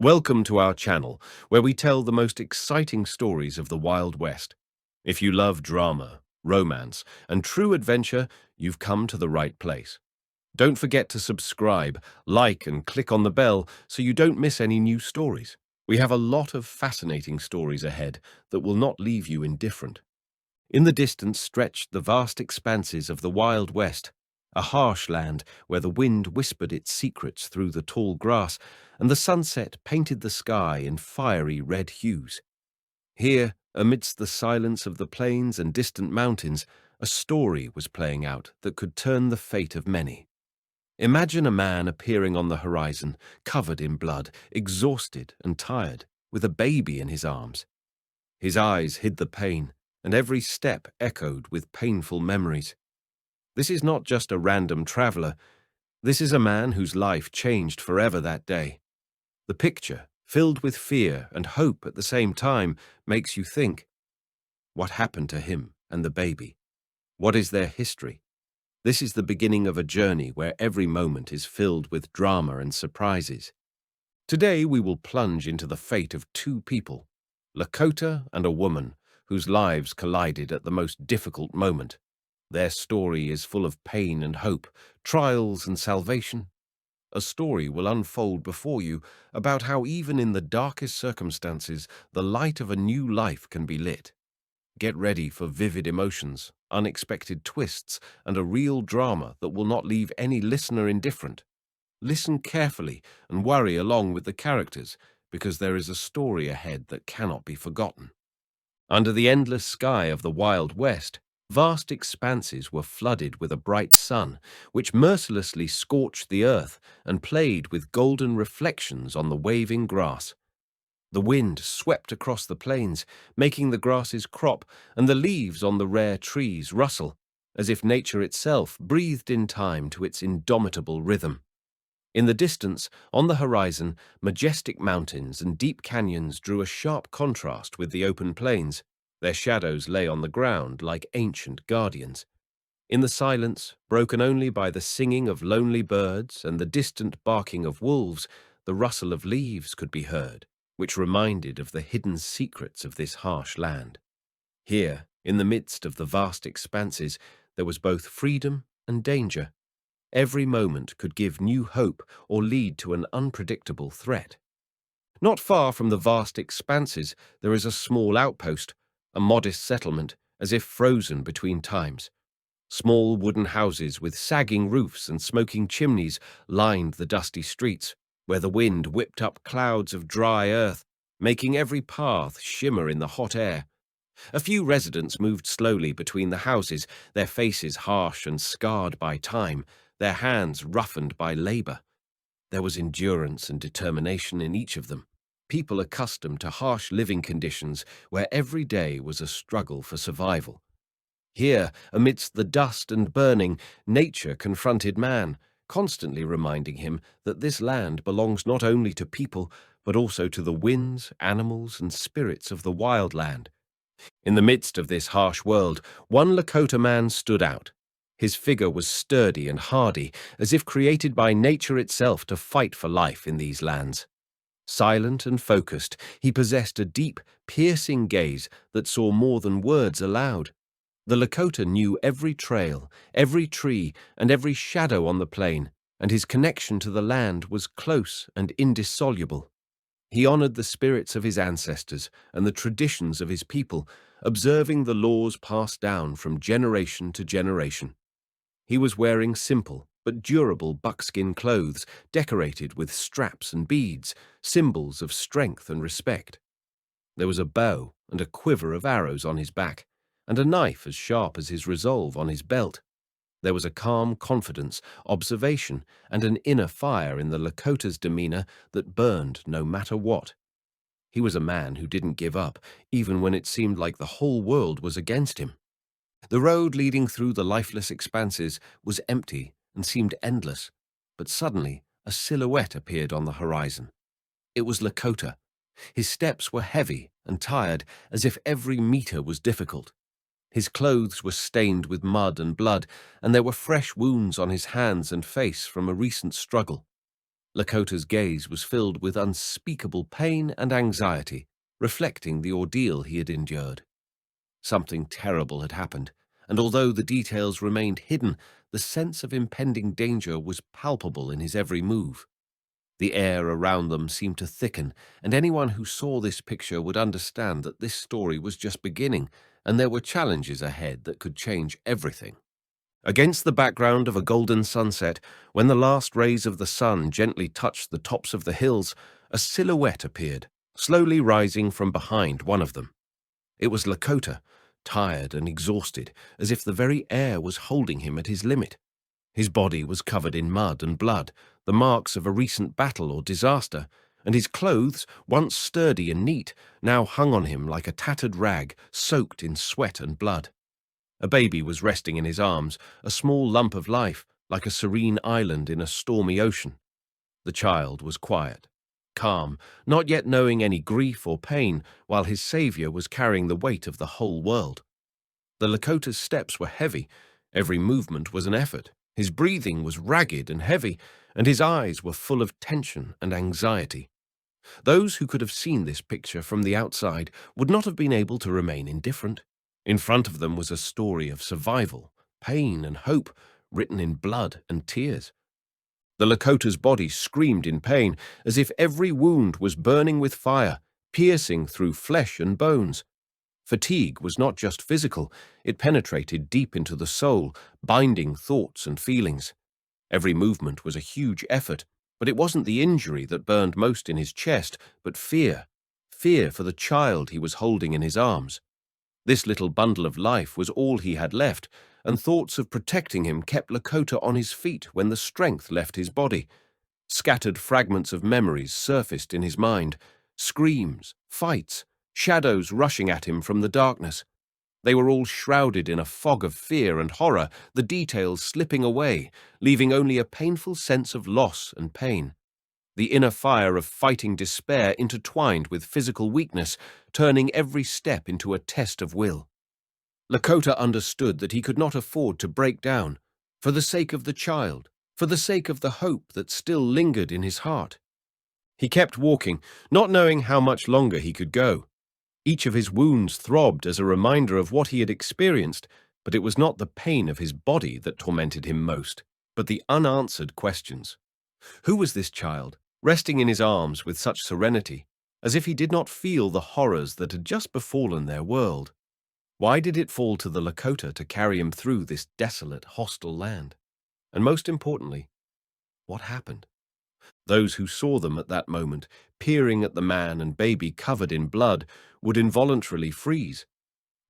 Welcome to our channel, where we tell the most exciting stories of the Wild West. If you love drama, romance, and true adventure, you've come to the right place. Don't forget to subscribe, like, and click on the bell so you don't miss any new stories. We have a lot of fascinating stories ahead that will not leave you indifferent. In the distance stretched the vast expanses of the Wild West, a harsh land where the wind whispered its secrets through the tall grass and the sunset painted the sky in fiery red hues. Here, amidst the silence of the plains and distant mountains, a story was playing out that could turn the fate of many. Imagine a man appearing on the horizon, covered in blood, exhausted and tired, with a baby in his arms. His eyes hid the pain, and every step echoed with painful memories. This is not just a random traveler. This is a man whose life changed forever that day. The picture, filled with fear and hope at the same time, makes you think, what happened to him and the baby? What is their history? This is the beginning of a journey where every moment is filled with drama and surprises. Today we will plunge into the fate of two people, Lakota and a woman, whose lives collided at the most difficult moment. Their story is full of pain and hope, trials and salvation. A story will unfold before you about how even in the darkest circumstances, the light of a new life can be lit. Get ready for vivid emotions, unexpected twists, and a real drama that will not leave any listener indifferent. Listen carefully and worry along with the characters, because there is a story ahead that cannot be forgotten. Under the endless sky of the Wild West, vast expanses were flooded with a bright sun, which mercilessly scorched the earth and played with golden reflections on the waving grass. The wind swept across the plains, making the grasses crop and the leaves on the rare trees rustle, as if nature itself breathed in time to its indomitable rhythm. In the distance, on the horizon, majestic mountains and deep canyons drew a sharp contrast with the open plains. Their shadows lay on the ground like ancient guardians. In the silence, broken only by the singing of lonely birds and the distant barking of wolves, the rustle of leaves could be heard, which reminded of the hidden secrets of this harsh land. Here, in the midst of the vast expanses, there was both freedom and danger. Every moment could give new hope or lead to an unpredictable threat. Not far from the vast expanses, there is a small outpost, a modest settlement, as if frozen between times. Small wooden houses with sagging roofs and smoking chimneys lined the dusty streets, where the wind whipped up clouds of dry earth, making every path shimmer in the hot air. A few residents moved slowly between the houses, their faces harsh and scarred by time, their hands roughened by labor. There was endurance and determination in each of them, people accustomed to harsh living conditions where every day was a struggle for survival. Here, amidst the dust and burning, nature confronted man, constantly reminding him that this land belongs not only to people, but also to the winds, animals, and spirits of the wild land. In the midst of this harsh world, one Lakota man stood out. His figure was sturdy and hardy, as if created by nature itself to fight for life in these lands. Silent and focused, he possessed a deep, piercing gaze that saw more than words aloud. The Lakota knew every trail, every tree, and every shadow on the plain, and his connection to the land was close and indissoluble. He honored the spirits of his ancestors and the traditions of his people, observing the laws passed down from generation to generation. He was wearing simple but durable buckskin clothes decorated with straps and beads, symbols of strength and respect. There was a bow and a quiver of arrows on his back, and a knife as sharp as his resolve on his belt. There was a calm confidence, observation, and an inner fire in the Lakota's demeanor that burned no matter what. He was a man who didn't give up, even when it seemed like the whole world was against him. The road leading through the lifeless expanses was empty and seemed endless, but suddenly a silhouette appeared on the horizon. It was Lakota. His steps were heavy and tired, as if every meter was difficult. His clothes were stained with mud and blood, and there were fresh wounds on his hands and face from a recent struggle. Lakota's gaze was filled with unspeakable pain and anxiety, reflecting the ordeal he had endured. Something terrible had happened, and although the details remained hidden, the sense of impending danger was palpable in his every move. The air around them seemed to thicken, and anyone who saw this picture would understand that this story was just beginning, and there were challenges ahead that could change everything. Against the background of a golden sunset, when the last rays of the sun gently touched the tops of the hills, a silhouette appeared, slowly rising from behind one of them. It was Lakota, tired and exhausted, as if the very air was holding him at his limit. His body was covered in mud and blood, the marks of a recent battle or disaster, and his clothes, once sturdy and neat, now hung on him like a tattered rag soaked in sweat and blood. A baby was resting in his arms, a small lump of life, like a serene island in a stormy ocean. The child was quiet, calm, not yet knowing any grief or pain, while his savior was carrying the weight of the whole world. The Lakota's steps were heavy, every movement was an effort, his breathing was ragged and heavy, and his eyes were full of tension and anxiety. Those who could have seen this picture from the outside would not have been able to remain indifferent. In front of them was a story of survival, pain and hope, written in blood and tears. The Lakota's body screamed in pain, as if every wound was burning with fire, piercing through flesh and bones. Fatigue was not just physical, it penetrated deep into the soul, binding thoughts and feelings. Every movement was a huge effort, but it wasn't the injury that burned most in his chest, but fear. Fear for the child he was holding in his arms. This little bundle of life was all he had left, and thoughts of protecting him kept Lakota on his feet when the strength left his body. Scattered fragments of memories surfaced in his mind, screams, fights, shadows rushing at him from the darkness. They were all shrouded in a fog of fear and horror, the details slipping away, leaving only a painful sense of loss and pain. The inner fire of fighting despair intertwined with physical weakness, turning every step into a test of will. Lakota understood that he could not afford to break down, for the sake of the child, for the sake of the hope that still lingered in his heart. He kept walking, not knowing how much longer he could go. Each of his wounds throbbed as a reminder of what he had experienced, but it was not the pain of his body that tormented him most, but the unanswered questions. Who was this child, resting in his arms with such serenity, as if he did not feel the horrors that had just befallen their world? Why did it fall to the Lakota to carry him through this desolate, hostile land? And most importantly, what happened? Those who saw them at that moment, peering at the man and baby covered in blood, would involuntarily freeze.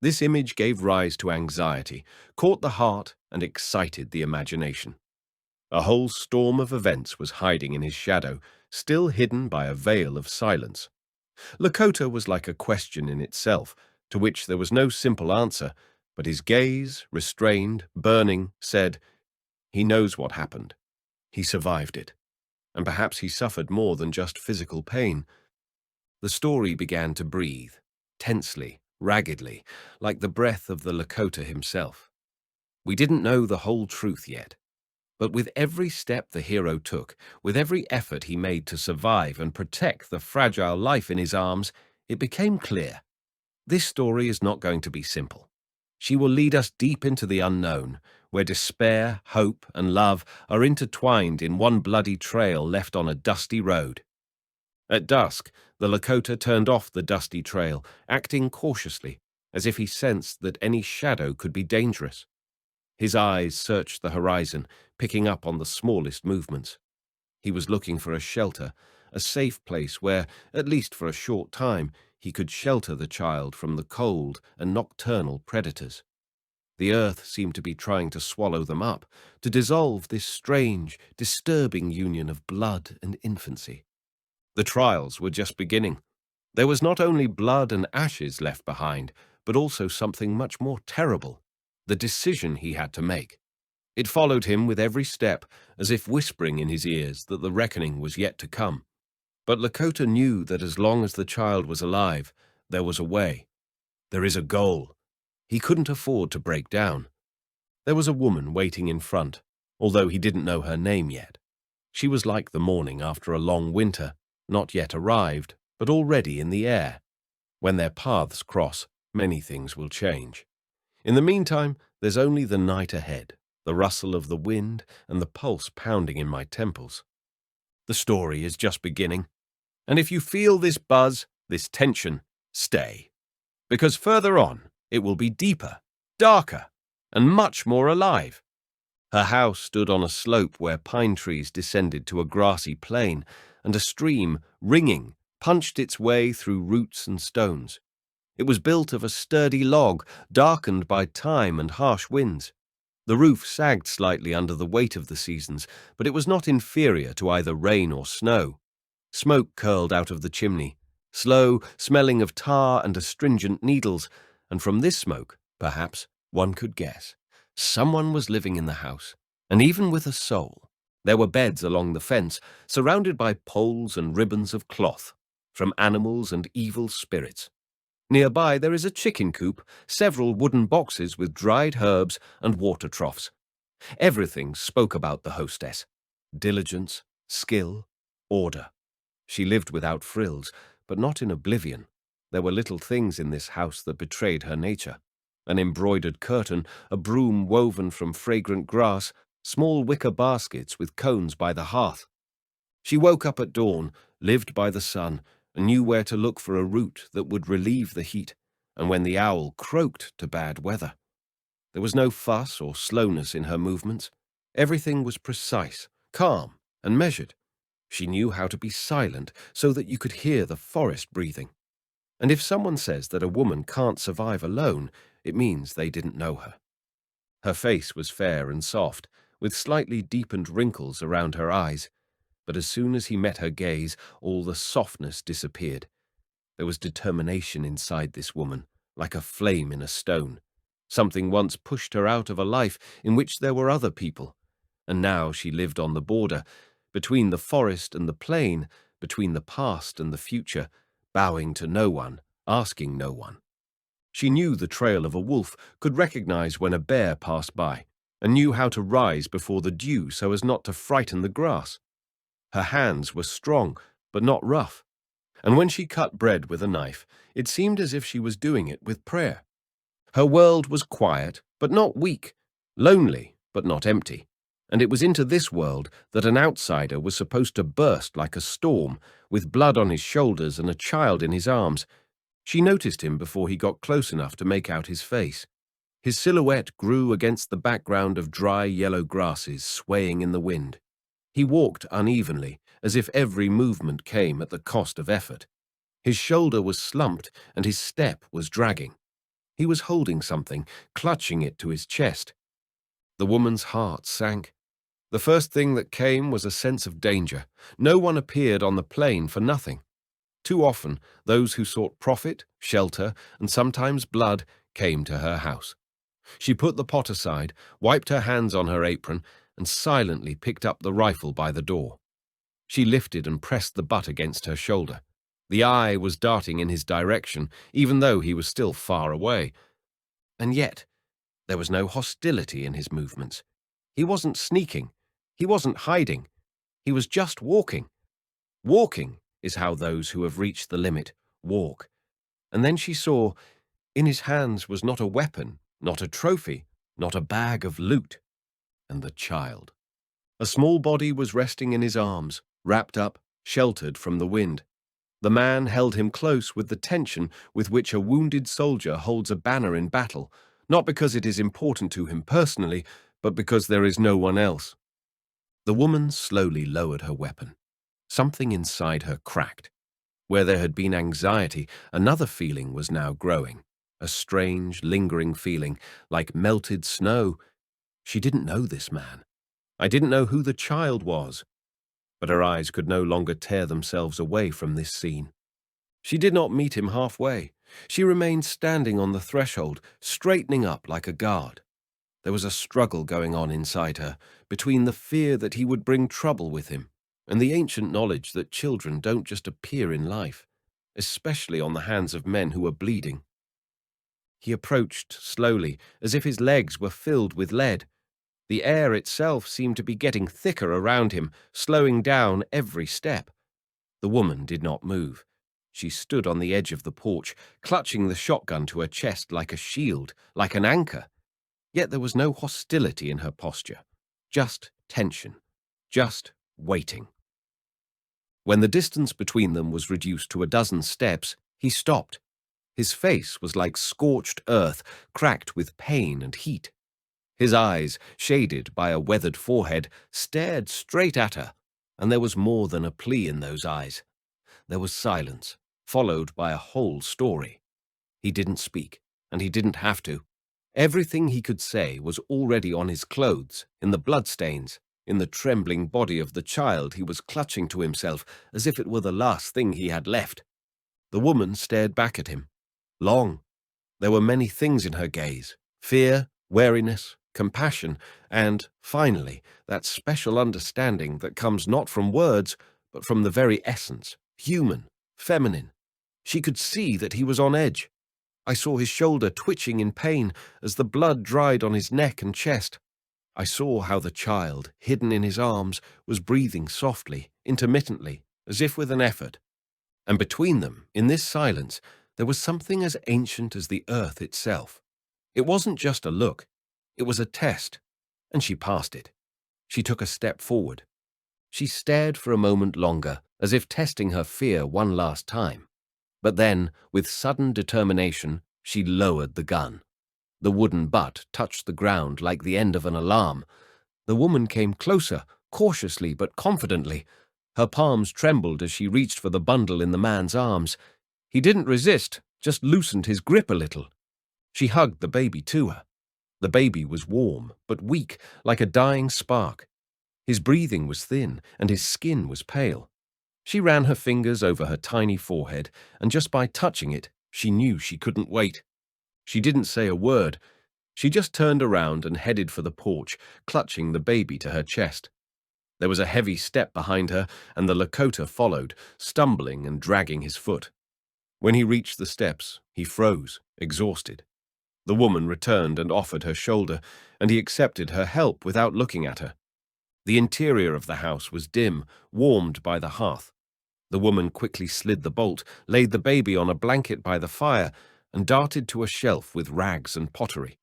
This image gave rise to anxiety, caught the heart, and excited the imagination. A whole storm of events was hiding in his shadow, still hidden by a veil of silence. Lakota was like a question in itself, to which there was no simple answer, but his gaze, restrained, burning, said, "He knows what happened. He survived it. And perhaps he suffered more than just physical pain." The story began to breathe, tensely, raggedly, like the breath of the Lakota himself. We didn't know the whole truth yet, but with every step the hero took, with every effort he made to survive and protect the fragile life in his arms, it became clear. This story is not going to be simple. She will lead us deep into the unknown, where despair, hope, and love are intertwined in one bloody trail left on a dusty road. At dusk, the Lakota turned off the dusty trail, acting cautiously, as if he sensed that any shadow could be dangerous. His eyes searched the horizon, picking up on the smallest movements. He was looking for a shelter, a safe place where, at least for a short time, he could shelter the child from the cold and nocturnal predators. The earth seemed to be trying to swallow them up, to dissolve this strange, disturbing union of blood and infancy. The trials were just beginning. There was not only blood and ashes left behind, but also something much more terrible, the decision he had to make. It followed him with every step, as if whispering in his ears that the reckoning was yet to come. But Lakota knew that as long as the child was alive, there was a way. There is a goal. He couldn't afford to break down. There was a woman waiting in front, although he didn't know her name yet. She was like the morning after a long winter, not yet arrived, but already in the air. When their paths cross, many things will change. In the meantime, there's only the night ahead, the rustle of the wind and the pulse pounding in my temples. The story is just beginning. And if you feel this buzz, this tension, stay. Because further on, it will be deeper, darker, and much more alive. Her house stood on a slope where pine trees descended to a grassy plain, and a stream, ringing, punched its way through roots and stones. It was built of a sturdy log, darkened by time and harsh winds. The roof sagged slightly under the weight of the seasons, but it was not inferior to either rain or snow. Smoke curled out of the chimney, slow, smelling of tar and astringent needles, and from this smoke, perhaps, one could guess, someone was living in the house, and even with a soul. There were beds along the fence, surrounded by poles and ribbons of cloth, from animals and evil spirits. Nearby there is a chicken coop, several wooden boxes with dried herbs and water troughs. Everything spoke about the hostess: diligence, skill, order. She lived without frills, but not in oblivion. There were little things in this house that betrayed her nature: an embroidered curtain, a broom woven from fragrant grass, small wicker baskets with cones by the hearth. She woke up at dawn, lived by the sun, and knew where to look for a root that would relieve the heat, and when the owl croaked to bad weather. There was no fuss or slowness in her movements. Everything was precise, calm, and measured. She knew how to be silent so that you could hear the forest breathing. And if someone says that a woman can't survive alone, it means they didn't know her. Her face was fair and soft, with slightly deepened wrinkles around her eyes. But as soon as he met her gaze, all the softness disappeared. There was determination inside this woman, like a flame in a stone. Something once pushed her out of a life in which there were other people, and now she lived on the border, between the forest and the plain, between the past and the future, bowing to no one, asking no one. She knew the trail of a wolf, could recognize when a bear passed by, and knew how to rise before the dew so as not to frighten the grass. Her hands were strong, but not rough, and when she cut bread with a knife, it seemed as if she was doing it with prayer. Her world was quiet, but not weak, lonely, but not empty, and it was into this world that an outsider was supposed to burst like a storm, with blood on his shoulders and a child in his arms. She noticed him before he got close enough to make out his face. His silhouette grew against the background of dry yellow grasses swaying in the wind. He walked unevenly, as if every movement came at the cost of effort. His shoulder was slumped, and his step was dragging. He was holding something, clutching it to his chest. The woman's heart sank. The first thing that came was a sense of danger. No one appeared on the plain for nothing. Too often, those who sought profit, shelter, and sometimes blood came to her house. She put the pot aside, wiped her hands on her apron, and silently picked up the rifle by the door. She lifted and pressed the butt against her shoulder. The eye was darting in his direction, even though he was still far away. And yet, there was no hostility in his movements. He wasn't sneaking. He wasn't hiding. He was just walking. Walking is how those who have reached the limit walk. And then she saw, in his hands was not a weapon, not a trophy, not a bag of loot, and the child. A small body was resting in his arms, wrapped up, sheltered from the wind. The man held him close with the tension with which a wounded soldier holds a banner in battle, not because it is important to him personally, but because there is no one else. The woman slowly lowered her weapon. Something inside her cracked. Where there had been anxiety, another feeling was now growing, a strange, lingering feeling, like melted snow. She didn't know this man. I didn't know who the child was. But her eyes could no longer tear themselves away from this scene. She did not meet him halfway. She remained standing on the threshold, straightening up like a guard. There was a struggle going on inside her, between the fear that he would bring trouble with him, and the ancient knowledge that children don't just appear in life, especially on the hands of men who are bleeding. He approached slowly, as if his legs were filled with lead. The air itself seemed to be getting thicker around him, slowing down every step. The woman did not move. She stood on the edge of the porch, clutching the shotgun to her chest like a shield, like an anchor. Yet there was no hostility in her posture, just tension, just waiting. When the distance between them was reduced to a dozen steps, he stopped. His face was like scorched earth, cracked with pain and heat. His eyes, shaded by a weathered forehead, stared straight at her, and there was more than a plea in those eyes. There was silence, followed by a whole story. He didn't speak, and he didn't have to. Everything he could say was already on his clothes, in the bloodstains, in the trembling body of the child he was clutching to himself as if it were the last thing he had left. The woman stared back at him. Long. There were many things in her gaze: fear, wariness, compassion, and, finally, that special understanding that comes not from words, but from the very essence, human, feminine. She could see that he was on edge. I saw his shoulder twitching in pain as the blood dried on his neck and chest. I saw how the child, hidden in his arms, was breathing softly, intermittently, as if with an effort. And between them, in this silence, there was something as ancient as the earth itself. It wasn't just a look. It was a test, and she passed it. She took a step forward. She stared for a moment longer, as if testing her fear one last time. But then, with sudden determination, she lowered the gun. The wooden butt touched the ground like the end of an alarm. The woman came closer, cautiously but confidently. Her palms trembled as she reached for the bundle in the man's arms. He didn't resist, just loosened his grip a little. She hugged the baby to her. The baby was warm, but weak, like a dying spark. His breathing was thin, and his skin was pale. She ran her fingers over her tiny forehead, and just by touching it, she knew she couldn't wait. She didn't say a word. She just turned around and headed for the porch, clutching the baby to her chest. There was a heavy step behind her, and the Lakota followed, stumbling and dragging his foot. When he reached the steps, he froze, exhausted. The woman returned and offered her shoulder, and he accepted her help without looking at her. The interior of the house was dim, warmed by the hearth. The woman quickly slid the bolt, laid the baby on a blanket by the fire, and darted to a shelf with rags and pottery.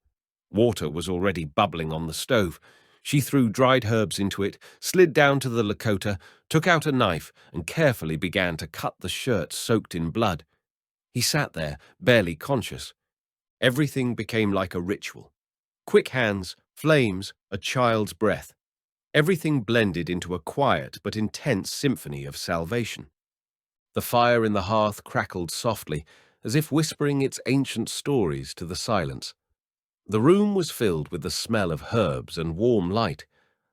Water was already bubbling on the stove. She threw dried herbs into it, slid down to the Lakota, took out a knife, and carefully began to cut the shirt soaked in blood. He sat there, barely conscious. Everything became like a ritual. Quick hands, flames, a child's breath. Everything blended into a quiet but intense symphony of salvation. The fire in the hearth crackled softly, as if whispering its ancient stories to the silence. The room was filled with the smell of herbs and warm light.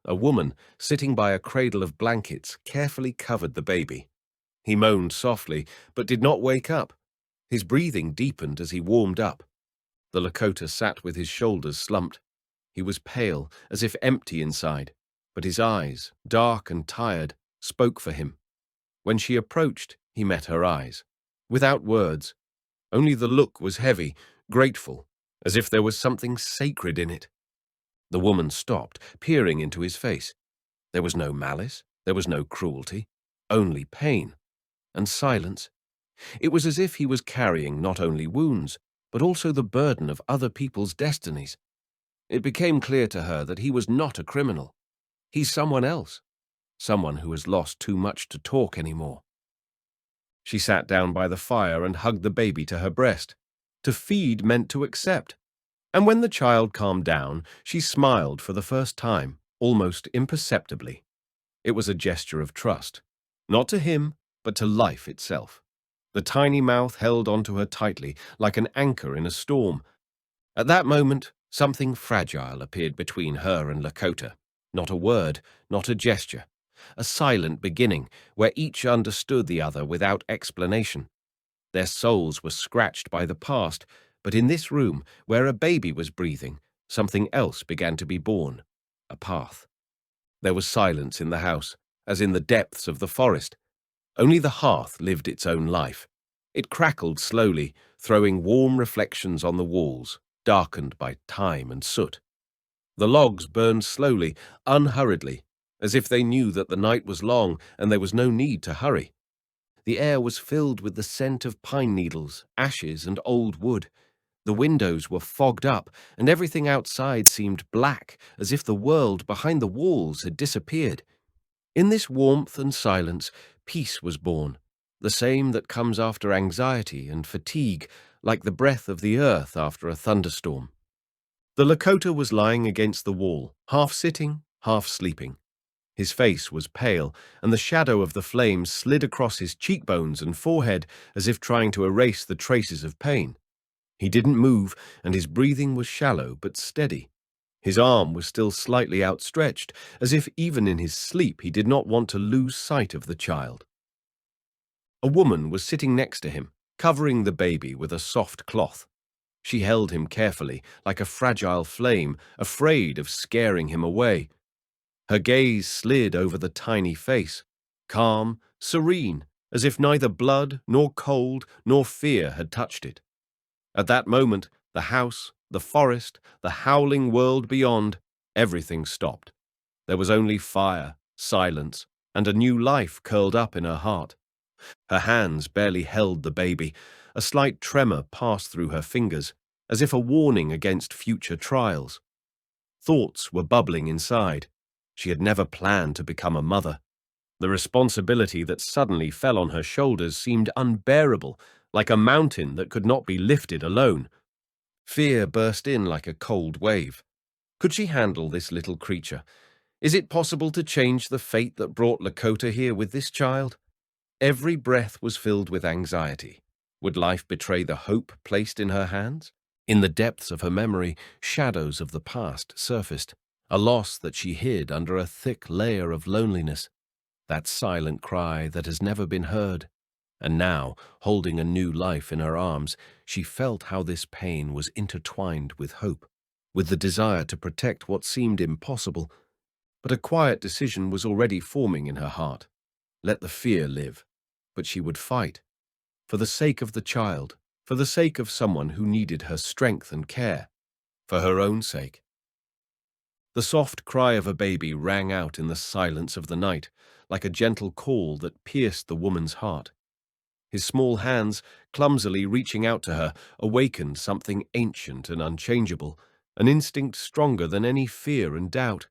A woman, sitting by a cradle of blankets, carefully covered the baby. He moaned softly, but did not wake up. His breathing deepened as he warmed up. The Lakota sat with his shoulders slumped. He was pale, as if empty inside, but his eyes, dark and tired, spoke for him. When she approached, he met her eyes. Without words, only the look was heavy, grateful, as if there was something sacred in it. The woman stopped, peering into his face. There was no malice, there was no cruelty, only pain and silence. It was as if he was carrying not only wounds, but also the burden of other people's destinies. It became clear to her that he was not a criminal. He's someone else, someone who has lost too much to talk anymore. She sat down by the fire and hugged the baby to her breast. To feed meant to accept. And when the child calmed down, she smiled for the first time, almost imperceptibly. It was a gesture of trust, not to him, but to life itself. The tiny mouth held onto her tightly, like an anchor in a storm. At that moment, something fragile appeared between her and Lakota. Not a word, not a gesture. A silent beginning, where each understood the other without explanation. Their souls were scratched by the past, but in this room, where a baby was breathing, something else began to be born. A path. There was silence in the house, as in the depths of the forest. Only the hearth lived its own life. It crackled slowly, throwing warm reflections on the walls, darkened by time and soot. The logs burned slowly, unhurriedly, as if they knew that the night was long and there was no need to hurry. The air was filled with the scent of pine needles, ashes, and old wood. The windows were fogged up, and everything outside seemed black, as if the world behind the walls had disappeared. In this warmth and silence, peace was born, the same that comes after anxiety and fatigue, like the breath of the earth after a thunderstorm. The Lakota was lying against the wall, half sitting, half sleeping. His face was pale, and the shadow of the flames slid across his cheekbones and forehead as if trying to erase the traces of pain. He didn't move, and his breathing was shallow but steady. His arm was still slightly outstretched, as if even in his sleep he did not want to lose sight of the child. A woman was sitting next to him, covering the baby with a soft cloth. She held him carefully, like a fragile flame, afraid of scaring him away. Her gaze slid over the tiny face, calm, serene, as if neither blood, nor cold, nor fear had touched it. At that moment, the house, the forest, the howling world beyond, everything stopped. There was only fire, silence, and a new life curled up in her heart. Her hands barely held the baby. A slight tremor passed through her fingers, as if a warning against future trials. Thoughts were bubbling inside. She had never planned to become a mother. The responsibility that suddenly fell on her shoulders seemed unbearable, like a mountain that could not be lifted alone. Fear burst in like a cold wave. Could she handle this little creature? Is it possible to change the fate that brought Lakota here with this child? Every breath was filled with anxiety. Would life betray the hope placed in her hands? In the depths of her memory, shadows of the past surfaced, a loss that she hid under a thick layer of loneliness, that silent cry that has never been heard. And now, holding a new life in her arms, she felt how this pain was intertwined with hope, with the desire to protect what seemed impossible. But a quiet decision was already forming in her heart. Let the fear live. But she would fight. For the sake of the child, for the sake of someone who needed her strength and care, for her own sake. The soft cry of a baby rang out in the silence of the night, like a gentle call that pierced the woman's heart. His small hands, clumsily reaching out to her, awakened something ancient and unchangeable, an instinct stronger than any fear and doubt.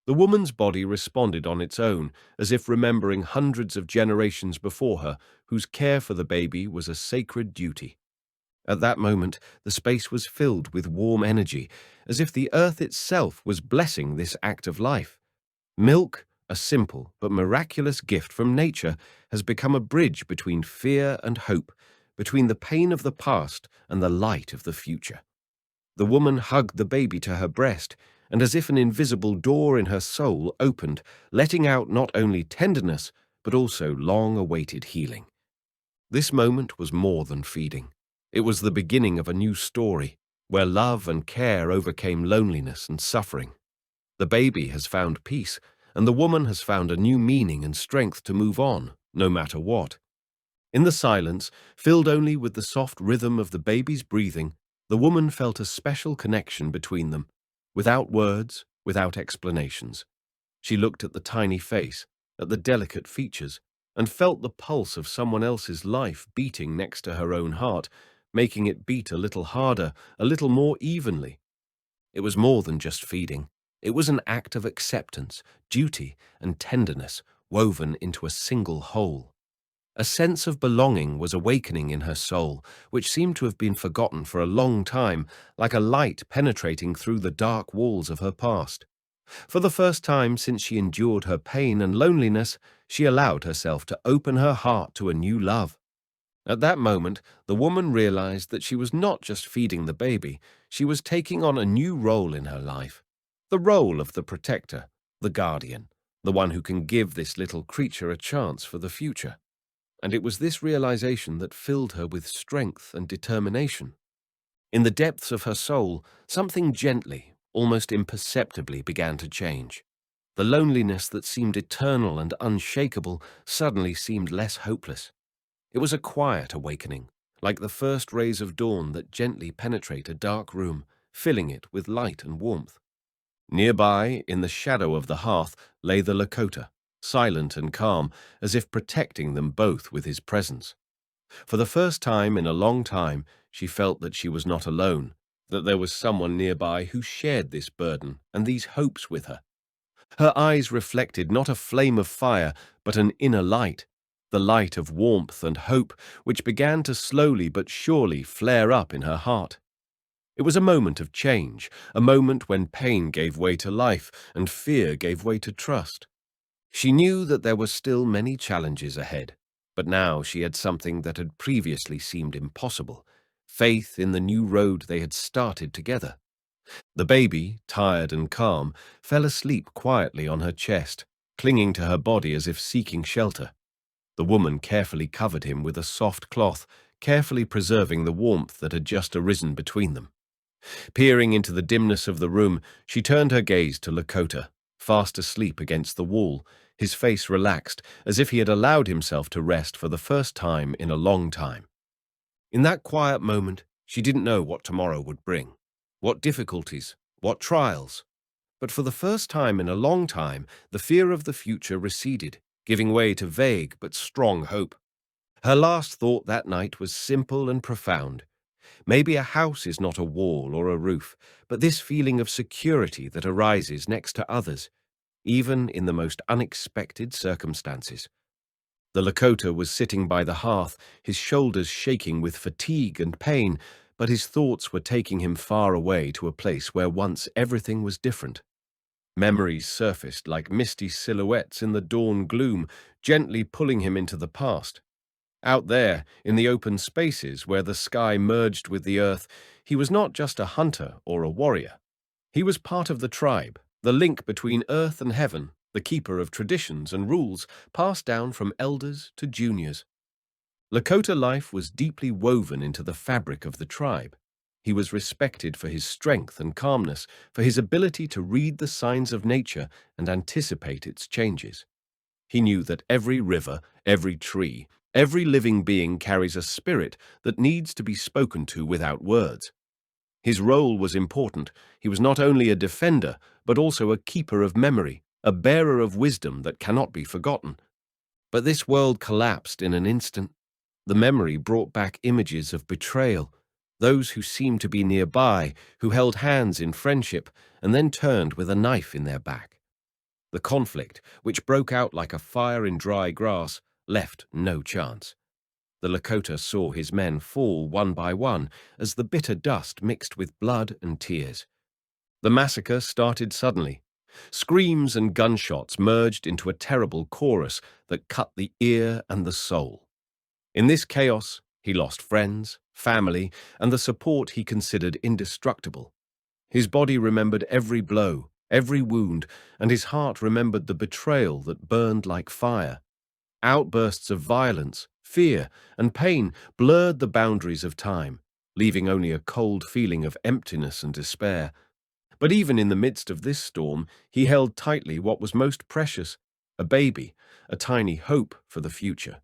The woman's body responded on its own, as if remembering hundreds of generations before her, whose care for the baby was a sacred duty. At that moment, the space was filled with warm energy, as if the earth itself was blessing this act of life. Milk, a simple but miraculous gift from nature, has become a bridge between fear and hope, between the pain of the past and the light of the future. The woman hugged the baby to her breast, and as if an invisible door in her soul opened, letting out not only tenderness, but also long-awaited healing. This moment was more than feeding. It was the beginning of a new story, where love and care overcame loneliness and suffering. The baby has found peace, and the woman has found a new meaning and strength to move on, no matter what. In the silence, filled only with the soft rhythm of the baby's breathing, the woman felt a special connection between them, without words, without explanations. She looked at the tiny face, at the delicate features, and felt the pulse of someone else's life beating next to her own heart, making it beat a little harder, a little more evenly. It was more than just feeding. It was an act of acceptance, duty, and tenderness woven into a single whole. A sense of belonging was awakening in her soul, which seemed to have been forgotten for a long time, like a light penetrating through the dark walls of her past. For the first time since she endured her pain and loneliness, she allowed herself to open her heart to a new love. At that moment, the woman realized that she was not just feeding the baby, she was taking on a new role in her life. The role of the protector, the guardian, the one who can give this little creature a chance for the future. And it was this realization that filled her with strength and determination. In the depths of her soul, something gently, almost imperceptibly began to change. The loneliness that seemed eternal and unshakable suddenly seemed less hopeless. It was a quiet awakening, like the first rays of dawn that gently penetrate a dark room, filling it with light and warmth. Nearby, in the shadow of the hearth, lay the Lakota, silent and calm, as if protecting them both with his presence. For the first time in a long time, she felt that she was not alone, that there was someone nearby who shared this burden and these hopes with her. Her eyes reflected not a flame of fire, but an inner light, the light of warmth and hope which began to slowly but surely flare up in her heart. It was a moment of change, a moment when pain gave way to life and fear gave way to trust. She knew that there were still many challenges ahead, but now she had something that had previously seemed impossible: faith in the new road they had started together. The baby, tired and calm, fell asleep quietly on her chest, clinging to her body as if seeking shelter. The woman carefully covered him with a soft cloth, carefully preserving the warmth that had just arisen between them. Peering into the dimness of the room, she turned her gaze to Lakota, fast asleep against the wall, his face relaxed, as if he had allowed himself to rest for the first time in a long time. In that quiet moment, she didn't know what tomorrow would bring, what difficulties, what trials. But for the first time in a long time, the fear of the future receded, giving way to vague but strong hope. Her last thought that night was simple and profound. Maybe a house is not a wall or a roof, but this feeling of security that arises next to others, even in the most unexpected circumstances. The Lakota was sitting by the hearth, his shoulders shaking with fatigue and pain, but his thoughts were taking him far away to a place where once everything was different. Memories surfaced like misty silhouettes in the dawn gloom, gently pulling him into the past. Out there, in the open spaces where the sky merged with the earth, he was not just a hunter or a warrior. He was part of the tribe, the link between earth and heaven, the keeper of traditions and rules passed down from elders to juniors. Lakota life was deeply woven into the fabric of the tribe. He was respected for his strength and calmness, for his ability to read the signs of nature and anticipate its changes. He knew that every river, every tree, every living being carries a spirit that needs to be spoken to without words. His role was important. He was not only a defender, but also a keeper of memory, a bearer of wisdom that cannot be forgotten. But this world collapsed in an instant. The memory brought back images of betrayal, those who seemed to be nearby, who held hands in friendship, and then turned with a knife in their back. The conflict, which broke out like a fire in dry grass, left no chance. The Lakota saw his men fall one by one as the bitter dust mixed with blood and tears. The massacre started suddenly. Screams and gunshots merged into a terrible chorus that cut the ear and the soul. In this chaos, he lost friends, family, and the support he considered indestructible. His body remembered every blow, every wound, and his heart remembered the betrayal that burned like fire. Outbursts of violence, fear, and pain blurred the boundaries of time, leaving only a cold feeling of emptiness and despair. But even in the midst of this storm, he held tightly what was most precious: a baby, a tiny hope for the future.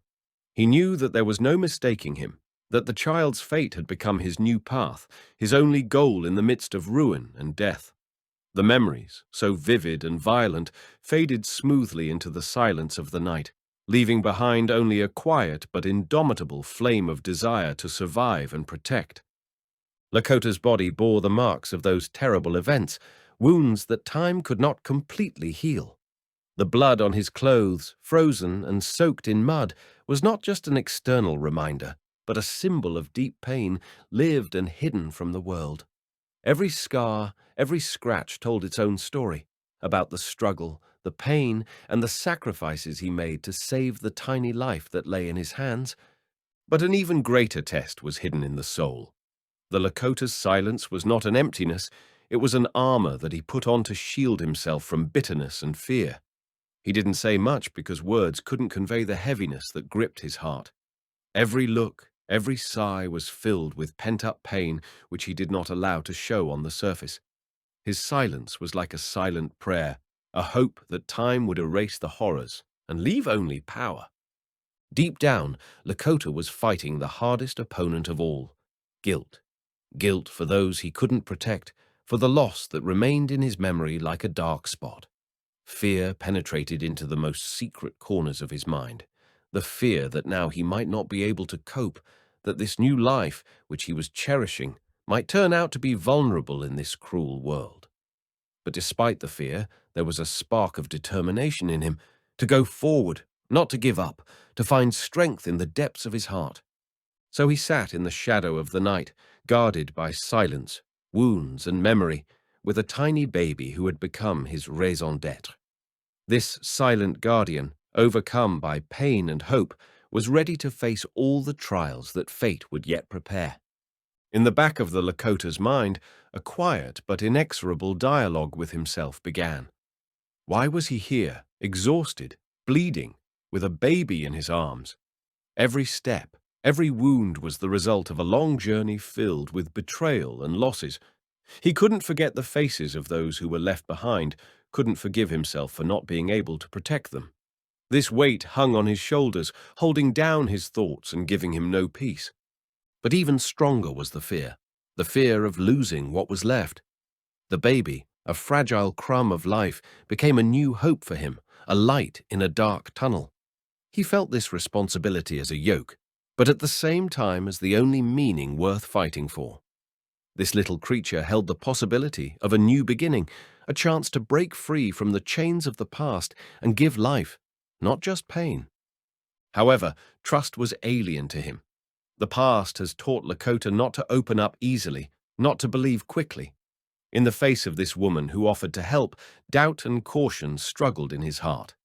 He knew that there was no mistaking him, that the child's fate had become his new path, his only goal in the midst of ruin and death. The memories, so vivid and violent, faded smoothly into the silence of the night, leaving behind only a quiet but indomitable flame of desire to survive and protect. Lakota's body bore the marks of those terrible events, wounds that time could not completely heal. The blood on his clothes, frozen and soaked in mud, was not just an external reminder, but a symbol of deep pain lived and hidden from the world. Every scar, every scratch told its own story, about the struggle, the pain, and the sacrifices he made to save the tiny life that lay in his hands. But an even greater test was hidden in the soul. The Lakota's silence was not an emptiness, it was an armor that he put on to shield himself from bitterness and fear. He didn't say much because words couldn't convey the heaviness that gripped his heart. Every look, every sigh was filled with pent-up pain which he did not allow to show on the surface. His silence was like a silent prayer, a hope that time would erase the horrors and leave only power. Deep down, Lakota was fighting the hardest opponent of all: guilt. Guilt for those he couldn't protect, for the loss that remained in his memory like a dark spot. Fear penetrated into the most secret corners of his mind, the fear that now he might not be able to cope, that this new life, which he was cherishing, might turn out to be vulnerable in this cruel world. But despite the fear, there was a spark of determination in him, to go forward, not to give up, to find strength in the depths of his heart. So he sat in the shadow of the night, guarded by silence, wounds, and memory, with a tiny baby who had become his raison d'être. This silent guardian, overcome by pain and hope, was ready to face all the trials that fate would yet prepare. In the back of the Lakota's mind, a quiet but inexorable dialogue with himself began. Why was he here, exhausted, bleeding, with a baby in his arms? Every step, every wound was the result of a long journey filled with betrayal and losses. He couldn't forget the faces of those who were left behind, couldn't forgive himself for not being able to protect them. This weight hung on his shoulders, holding down his thoughts and giving him no peace. But even stronger was the fear of losing what was left. The baby, a fragile crumb of life, became a new hope for him, a light in a dark tunnel. He felt this responsibility as a yoke, but at the same time as the only meaning worth fighting for. This little creature held the possibility of a new beginning, a chance to break free from the chains of the past and give life, not just pain. However, trust was alien to him. The past has taught Lakota not to open up easily, not to believe quickly. In the face of this woman who offered to help, doubt and caution struggled in his heart.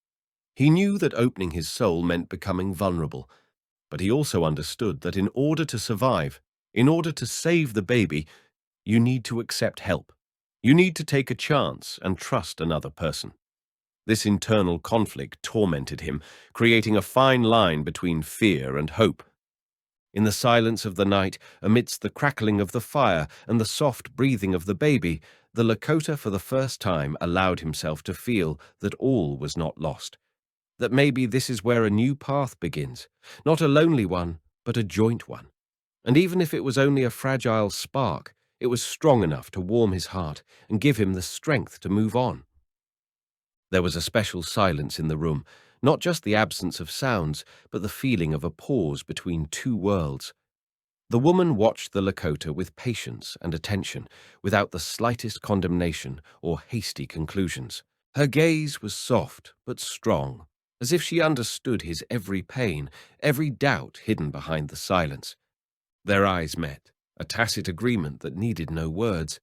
He knew that opening his soul meant becoming vulnerable, but he also understood that in order to survive, in order to save the baby, you need to accept help. You need to take a chance and trust another person. This internal conflict tormented him, creating a fine line between fear and hope. In the silence of the night, amidst the crackling of the fire and the soft breathing of the baby, the Lakota for the first time allowed himself to feel that all was not lost. That maybe this is where a new path begins, not a lonely one, but a joint one. And even if it was only a fragile spark, it was strong enough to warm his heart and give him the strength to move on. There was a special silence in the room, not just the absence of sounds, but the feeling of a pause between two worlds. The woman watched the Lakota with patience and attention, without the slightest condemnation or hasty conclusions. Her gaze was soft but strong, as if she understood his every pain, every doubt hidden behind the silence. Their eyes met, a tacit agreement that needed no words.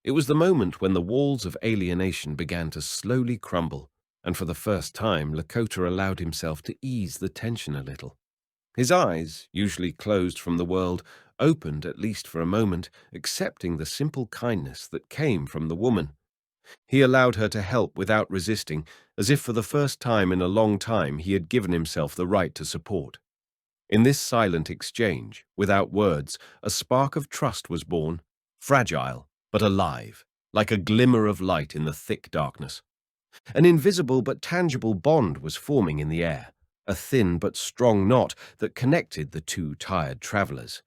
It was the moment when the walls of alienation began to slowly crumble, and for the first time Lakota allowed himself to ease the tension a little. His eyes, usually closed from the world, opened at least for a moment, accepting the simple kindness that came from the woman. He allowed her to help without resisting, as if for the first time in a long time he had given himself the right to support. In this silent exchange, without words, a spark of trust was born, fragile, but alive, like a glimmer of light in the thick darkness. An invisible but tangible bond was forming in the air, a thin but strong knot that connected the two tired travelers.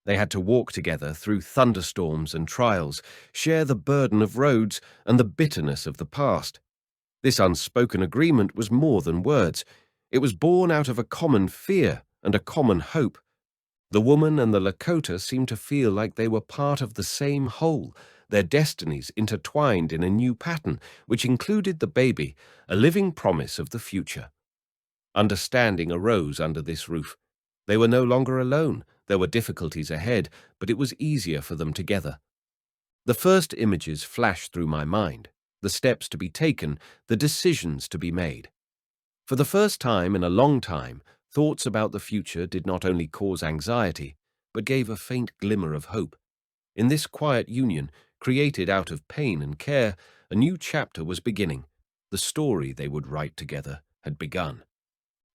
They had to walk together through thunderstorms and trials, share the burden of roads and the bitterness of the past. This unspoken agreement was more than words. It was born out of a common fear and a common hope. The woman and the Lakota seemed to feel like they were part of the same whole, their destinies intertwined in a new pattern, which included the baby, a living promise of the future. Understanding arose under this roof. They were no longer alone. There were difficulties ahead, but it was easier for them together. The first images flashed through my mind, the steps to be taken, the decisions to be made. For the first time in a long time, thoughts about the future did not only cause anxiety, but gave a faint glimmer of hope. In this quiet union, created out of pain and care, a new chapter was beginning. The story they would write together had begun.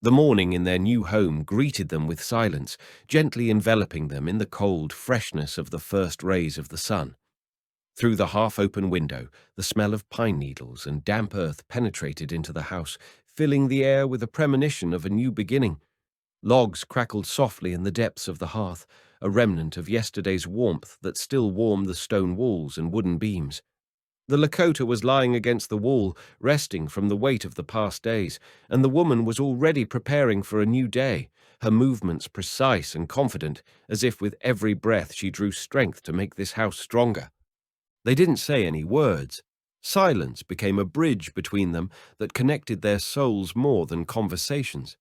The morning in their new home greeted them with silence, gently enveloping them in the cold freshness of the first rays of the sun. Through the half-open window, the smell of pine needles and damp earth penetrated into the house, filling the air with a premonition of a new beginning. Logs crackled softly in the depths of the hearth, a remnant of yesterday's warmth that still warmed the stone walls and wooden beams. The Lakota was lying against the wall, resting from the weight of the past days, and the woman was already preparing for a new day, her movements precise and confident, as if with every breath she drew strength to make this house stronger. They didn't say any words. Silence became a bridge between them that connected their souls more than conversations.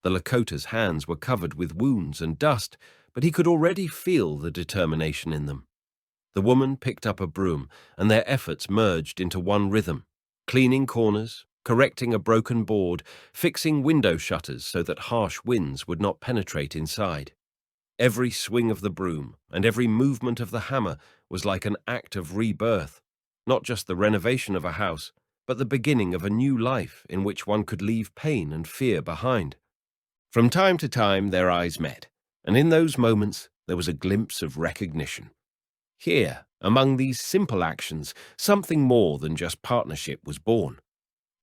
The Lakota's hands were covered with wounds and dust, but he could already feel the determination in them. The woman picked up a broom, and their efforts merged into one rhythm, cleaning corners, correcting a broken board, fixing window shutters so that harsh winds would not penetrate inside. Every swing of the broom and every movement of the hammer was like an act of rebirth, not just the renovation of a house, but the beginning of a new life in which one could leave pain and fear behind. From time to time their eyes met, and in those moments there was a glimpse of recognition. Here, among these simple actions, something more than just partnership was born.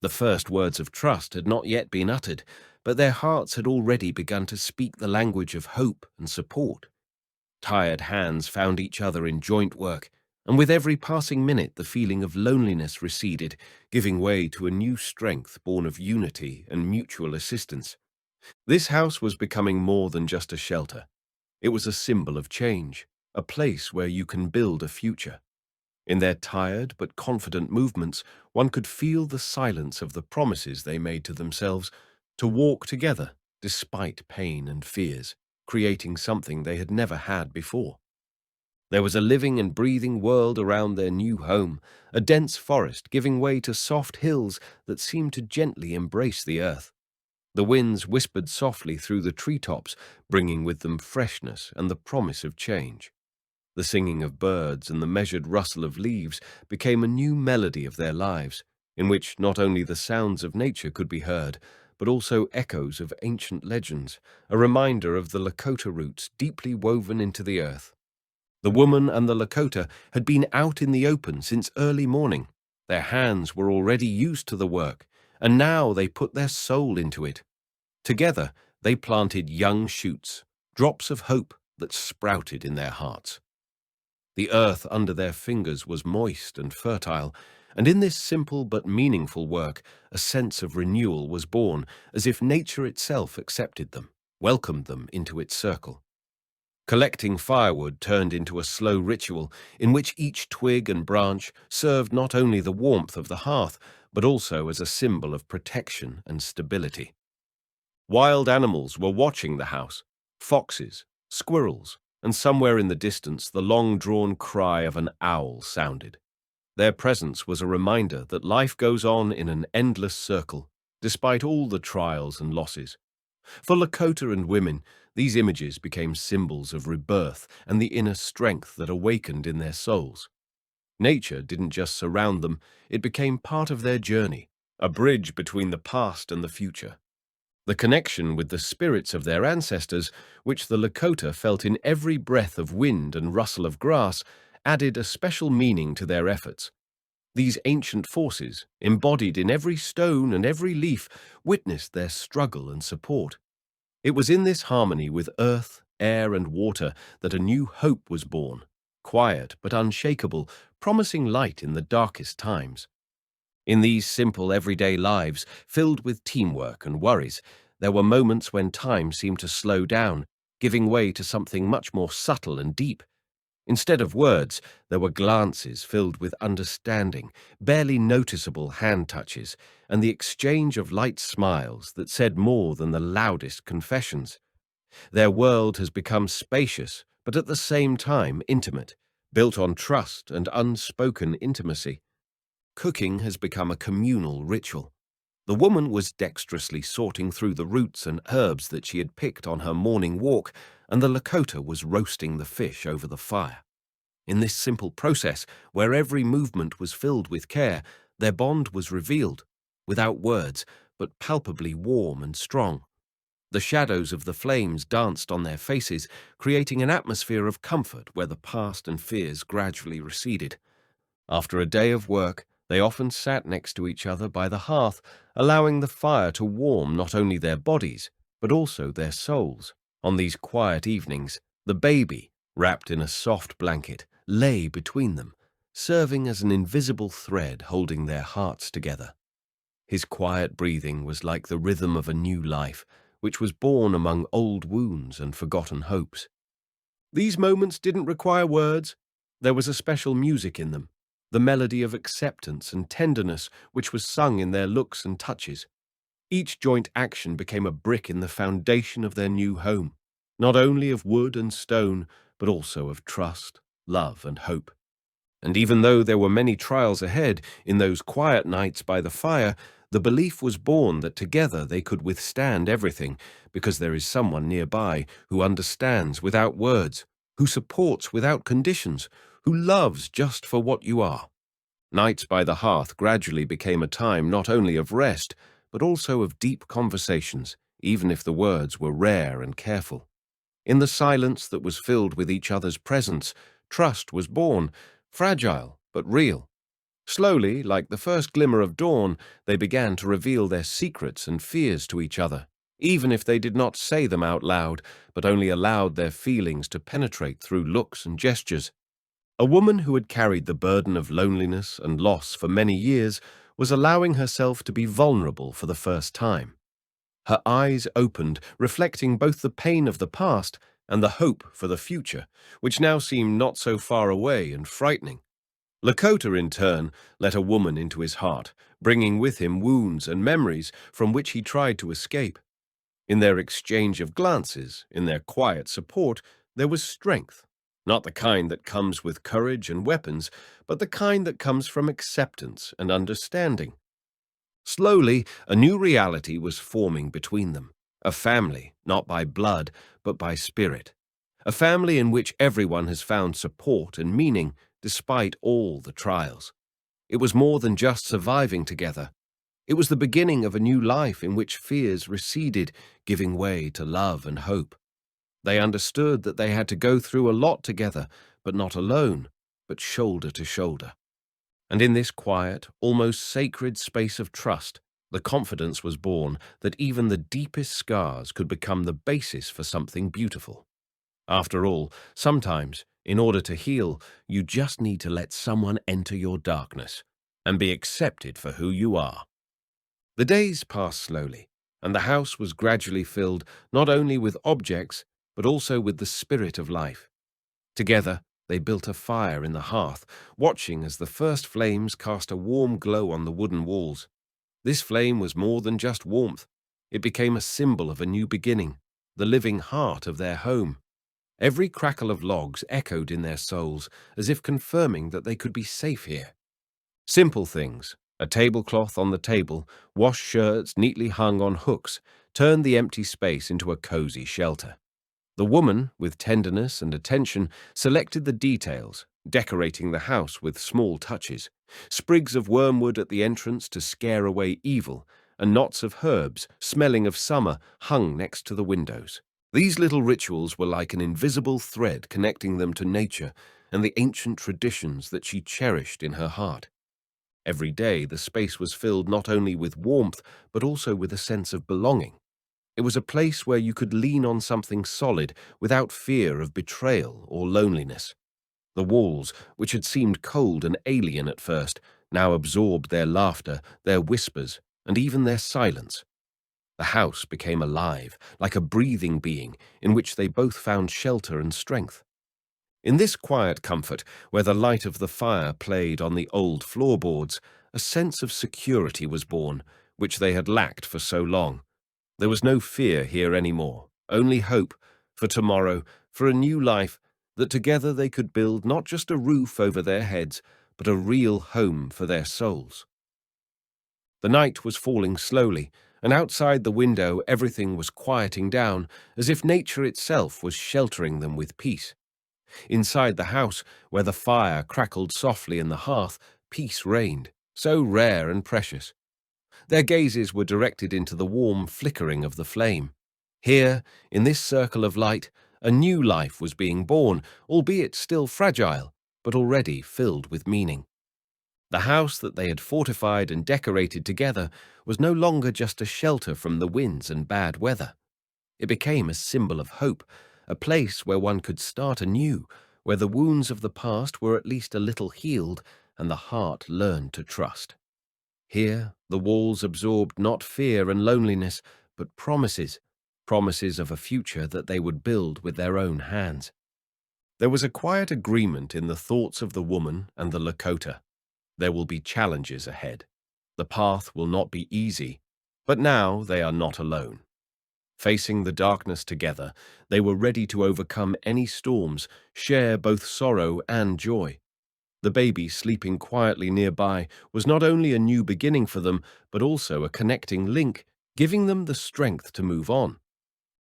The first words of trust had not yet been uttered, but their hearts had already begun to speak the language of hope and support. Tired hands found each other in joint work, and with every passing minute the feeling of loneliness receded, giving way to a new strength born of unity and mutual assistance. This house was becoming more than just a shelter. It was a symbol of change, a place where you can build a future. In their tired but confident movements, one could feel the silence of the promises they made to themselves to walk together despite pain and fears, creating something they had never had before. There was a living and breathing world around their new home, a dense forest giving way to soft hills that seemed to gently embrace the earth. The winds whispered softly through the treetops, bringing with them freshness and the promise of change. The singing of birds and the measured rustle of leaves became a new melody of their lives, in which not only the sounds of nature could be heard, but also echoes of ancient legends, a reminder of the Lakota roots deeply woven into the earth. The woman and the Lakota had been out in the open since early morning. Their hands were already used to the work, and now they put their soul into it. Together, they planted young shoots, drops of hope that sprouted in their hearts. The earth under their fingers was moist and fertile, and in this simple but meaningful work, a sense of renewal was born, as if nature itself accepted them, welcomed them into its circle. Collecting firewood turned into a slow ritual in which each twig and branch served not only the warmth of the hearth, but also as a symbol of protection and stability. Wild animals were watching the house, foxes, squirrels, and somewhere in the distance the long-drawn cry of an owl sounded. Their presence was a reminder that life goes on in an endless circle, despite all the trials and losses. For Lakota and women, these images became symbols of rebirth and the inner strength that awakened in their souls. Nature didn't just surround them, it became part of their journey, a bridge between the past and the future. The connection with the spirits of their ancestors, which the Lakota felt in every breath of wind and rustle of grass, added a special meaning to their efforts. These ancient forces, embodied in every stone and every leaf, witnessed their struggle and support. It was in this harmony with earth, air, and water that a new hope was born, quiet but unshakable, promising light in the darkest times. In these simple everyday lives, filled with teamwork and worries, there were moments when time seemed to slow down, giving way to something much more subtle and deep. Instead of words, there were glances filled with understanding, barely noticeable hand touches, and the exchange of light smiles that said more than the loudest confessions. Their world has become spacious, but at the same time intimate, built on trust and unspoken intimacy. Cooking has become a communal ritual. The woman was dexterously sorting through the roots and herbs that she had picked on her morning walk, and the Lakota was roasting the fish over the fire. In this simple process, where every movement was filled with care, their bond was revealed, without words, but palpably warm and strong. The shadows of the flames danced on their faces, creating an atmosphere of comfort where the past and fears gradually receded. After a day of work, they often sat next to each other by the hearth, allowing the fire to warm not only their bodies, but also their souls. On these quiet evenings, the baby, wrapped in a soft blanket, lay between them, serving as an invisible thread holding their hearts together. His quiet breathing was like the rhythm of a new life, which was born among old wounds and forgotten hopes. These moments didn't require words. There was a special music in them, the melody of acceptance and tenderness which was sung in their looks and touches. Each joint action became a brick in the foundation of their new home, not only of wood and stone, but also of trust, love, and hope. And even though there were many trials ahead, in those quiet nights by the fire, the belief was born that together they could withstand everything, because there is someone nearby who understands without words, who supports without conditions, who loves just for what you are. Nights by the hearth gradually became a time not only of rest, but also of deep conversations, even if the words were rare and careful. In the silence that was filled with each other's presence, trust was born, fragile but real. Slowly, like the first glimmer of dawn, they began to reveal their secrets and fears to each other, even if they did not say them out loud, but only allowed their feelings to penetrate through looks and gestures. A woman who had carried the burden of loneliness and loss for many years was allowing herself to be vulnerable for the first time. Her eyes opened, reflecting both the pain of the past and the hope for the future, which now seemed not so far away and frightening. Lakota, in turn, let a woman into his heart, bringing with him wounds and memories from which he tried to escape. In their exchange of glances, in their quiet support, there was strength, not the kind that comes with courage and weapons, but the kind that comes from acceptance and understanding. Slowly, a new reality was forming between them, a family, not by blood, but by spirit, a family in which everyone has found support and meaning despite all the trials. It was more than just surviving together. It was the beginning of a new life in which fears receded, giving way to love and hope. They understood that they had to go through a lot together, but not alone, but shoulder to shoulder. And in this quiet, almost sacred space of trust, the confidence was born that even the deepest scars could become the basis for something beautiful. After all, sometimes, in order to heal, you just need to let someone enter your darkness and be accepted for who you are. The days passed slowly, and the house was gradually filled not only with objects, but also with the spirit of life. Together, they built a fire in the hearth, watching as the first flames cast a warm glow on the wooden walls. This flame was more than just warmth. It became a symbol of a new beginning, the living heart of their home. Every crackle of logs echoed in their souls, as if confirming that they could be safe here. Simple things, a tablecloth on the table, washed shirts neatly hung on hooks, turned the empty space into a cozy shelter. The woman, with tenderness and attention, selected the details, decorating the house with small touches, sprigs of wormwood at the entrance to scare away evil, and knots of herbs, smelling of summer, hung next to the windows. These little rituals were like an invisible thread connecting them to nature and the ancient traditions that she cherished in her heart. Every day the space was filled not only with warmth, but also with a sense of belonging. It was a place where you could lean on something solid without fear of betrayal or loneliness. The walls, which had seemed cold and alien at first, now absorbed their laughter, their whispers, and even their silence. The house became alive, like a breathing being in which they both found shelter and strength. In this quiet comfort, where the light of the fire played on the old floorboards, a sense of security was born, which they had lacked for so long. There was no fear here anymore, only hope for tomorrow, for a new life, that together they could build not just a roof over their heads, but a real home for their souls. The night was falling slowly, and outside the window everything was quieting down, as if nature itself was sheltering them with peace. Inside the house, where the fire crackled softly in the hearth, peace reigned, so rare and precious. Their gazes were directed into the warm flickering of the flame. Here, in this circle of light, a new life was being born, albeit still fragile, but already filled with meaning. The house that they had fortified and decorated together was no longer just a shelter from the winds and bad weather. It became a symbol of hope, a place where one could start anew, where the wounds of the past were at least a little healed and the heart learned to trust. Here, the walls absorbed not fear and loneliness, but promises, promises of a future that they would build with their own hands. There was a quiet agreement in the thoughts of the woman and the Lakota. There will be challenges ahead. The path will not be easy, but now they are not alone. Facing the darkness together, they were ready to overcome any storms, share both sorrow and joy. The baby sleeping quietly nearby was not only a new beginning for them, but also a connecting link, giving them the strength to move on.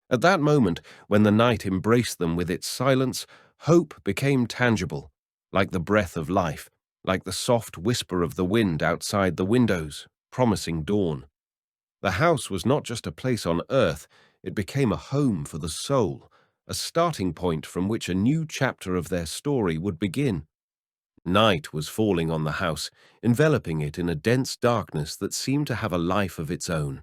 At that moment, when the night embraced them with its silence, hope became tangible, like the breath of life, like the soft whisper of the wind outside the windows, promising dawn. The house was not just a place on earth, it became a home for the soul, a starting point from which a new chapter of their story would begin. Night was falling on the house, enveloping it in a dense darkness that seemed to have a life of its own.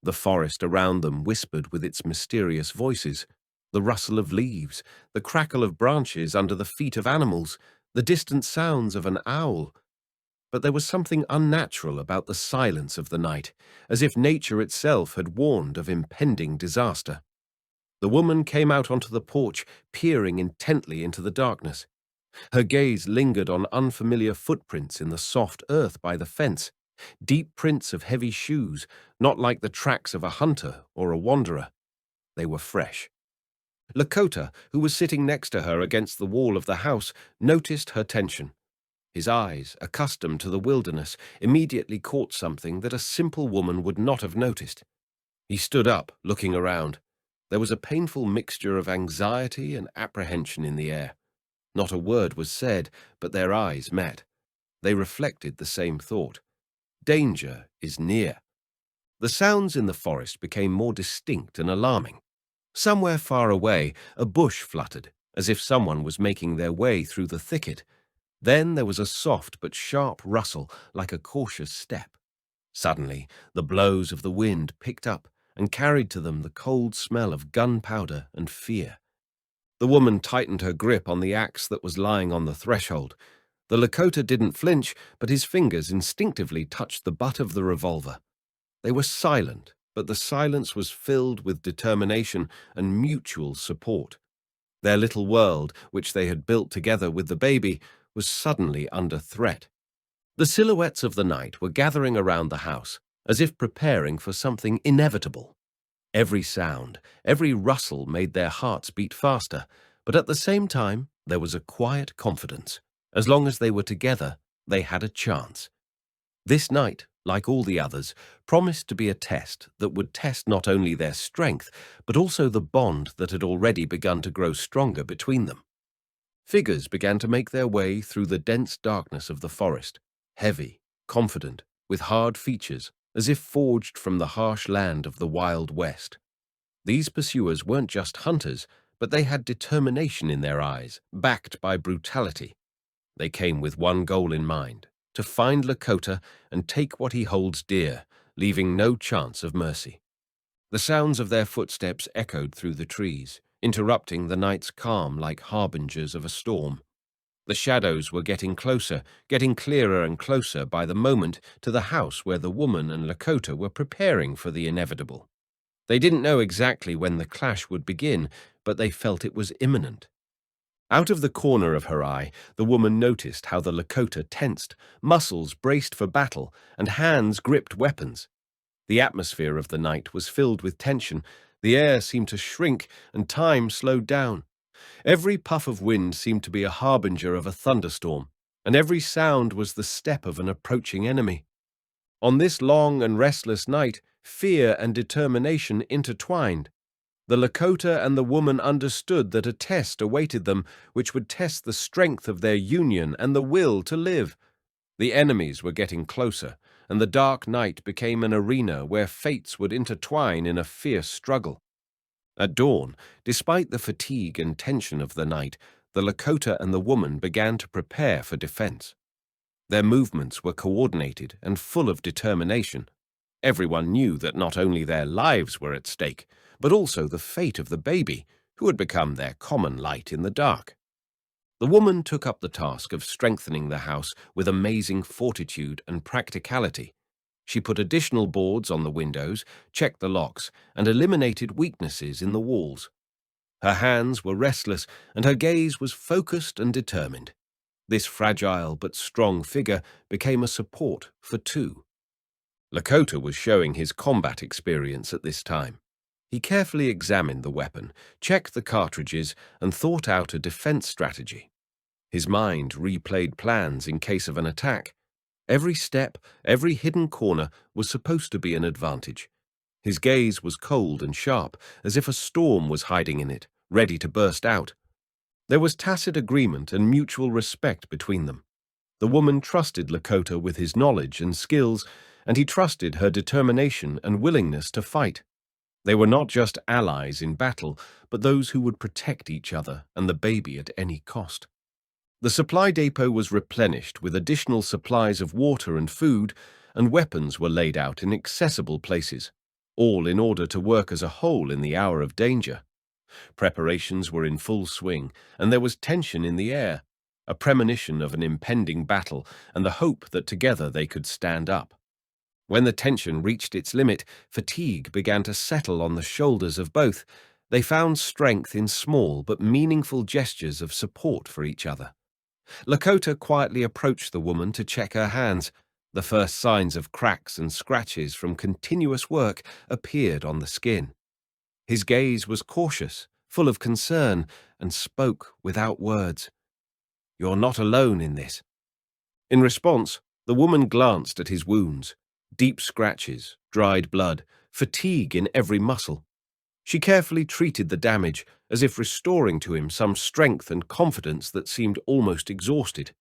The forest around them whispered with its mysterious voices, the rustle of leaves, the crackle of branches under the feet of animals, the distant sounds of an owl. But there was something unnatural about the silence of the night, as if nature itself had warned of impending disaster. The woman came out onto the porch, peering intently into the darkness. Her gaze lingered on unfamiliar footprints in the soft earth by the fence, deep prints of heavy shoes, not like the tracks of a hunter or a wanderer. They were fresh. Lakota, who was sitting next to her against the wall of the house, noticed her tension. His eyes, accustomed to the wilderness, immediately caught something that a simple woman would not have noticed. He stood up, looking around. There was a painful mixture of anxiety and apprehension in the air. Not a word was said, but their eyes met. They reflected the same thought. Danger is near. The sounds in the forest became more distinct and alarming. Somewhere far away, a bush fluttered, as if someone was making their way through the thicket. Then there was a soft but sharp rustle, like a cautious step. Suddenly, the blows of the wind picked up and carried to them the cold smell of gunpowder and fear. The woman tightened her grip on the axe that was lying on the threshold. The Lakota didn't flinch, but his fingers instinctively touched the butt of the revolver. They were silent, but the silence was filled with determination and mutual support. Their little world, which they had built together with the baby, was suddenly under threat. The silhouettes of the night were gathering around the house, as if preparing for something inevitable. Every sound, every rustle made their hearts beat faster, but at the same time there was a quiet confidence. As long as they were together, they had a chance. This night, like all the others, promised to be a test that would test not only their strength, but also the bond that had already begun to grow stronger between them. Figures began to make their way through the dense darkness of the forest, heavy, confident, with hard features, as if forged from the harsh land of the Wild West. These pursuers weren't just hunters, but they had determination in their eyes, backed by brutality. They came with one goal in mind, to find Lakota and take what he holds dear, leaving no chance of mercy. The sounds of their footsteps echoed through the trees, interrupting the night's calm like harbingers of a storm. The shadows were getting closer, getting clearer and closer by the moment to the house where the woman and Lakota were preparing for the inevitable. They didn't know exactly when the clash would begin, but they felt it was imminent. Out of the corner of her eye, the woman noticed how the Lakota tensed, muscles braced for battle, and hands gripped weapons. The atmosphere of the night was filled with tension. The air seemed to shrink, and time slowed down. Every puff of wind seemed to be a harbinger of a thunderstorm, and every sound was the step of an approaching enemy. On this long and restless night, fear and determination intertwined. The Lakota and the woman understood that a test awaited them which would test the strength of their union and the will to live. The enemies were getting closer, and the dark night became an arena where fates would intertwine in a fierce struggle. At dawn, despite the fatigue and tension of the night, the Lakota and the woman began to prepare for defense. Their movements were coordinated and full of determination. Everyone knew that not only their lives were at stake, but also the fate of the baby, who had become their common light in the dark. The woman took up the task of strengthening the house with amazing fortitude and practicality. She put additional boards on the windows, checked the locks, and eliminated weaknesses in the walls. Her hands were restless, and her gaze was focused and determined. This fragile but strong figure became a support for two. Lakota was showing his combat experience at this time. He carefully examined the weapon, checked the cartridges, and thought out a defense strategy. His mind replayed plans in case of an attack. Every step, every hidden corner was supposed to be an advantage. His gaze was cold and sharp, as if a storm was hiding in it, ready to burst out. There was tacit agreement and mutual respect between them. The woman trusted Lakota with his knowledge and skills, and he trusted her determination and willingness to fight. They were not just allies in battle, but those who would protect each other and the baby at any cost. The supply depot was replenished with additional supplies of water and food, and weapons were laid out in accessible places, all in order to work as a whole in the hour of danger. Preparations were in full swing, and there was tension in the air, a premonition of an impending battle and the hope that together they could stand up. When the tension reached its limit, fatigue began to settle on the shoulders of both. They found strength in small but meaningful gestures of support for each other. Lakota quietly approached the woman to check her hands. The first signs of cracks and scratches from continuous work appeared on the skin. His gaze was cautious, full of concern, and spoke without words. "You're not alone in this." In response, the woman glanced at his wounds. Deep scratches, dried blood, fatigue in every muscle. She carefully treated the damage, as if restoring to him some strength and confidence that seemed almost exhausted.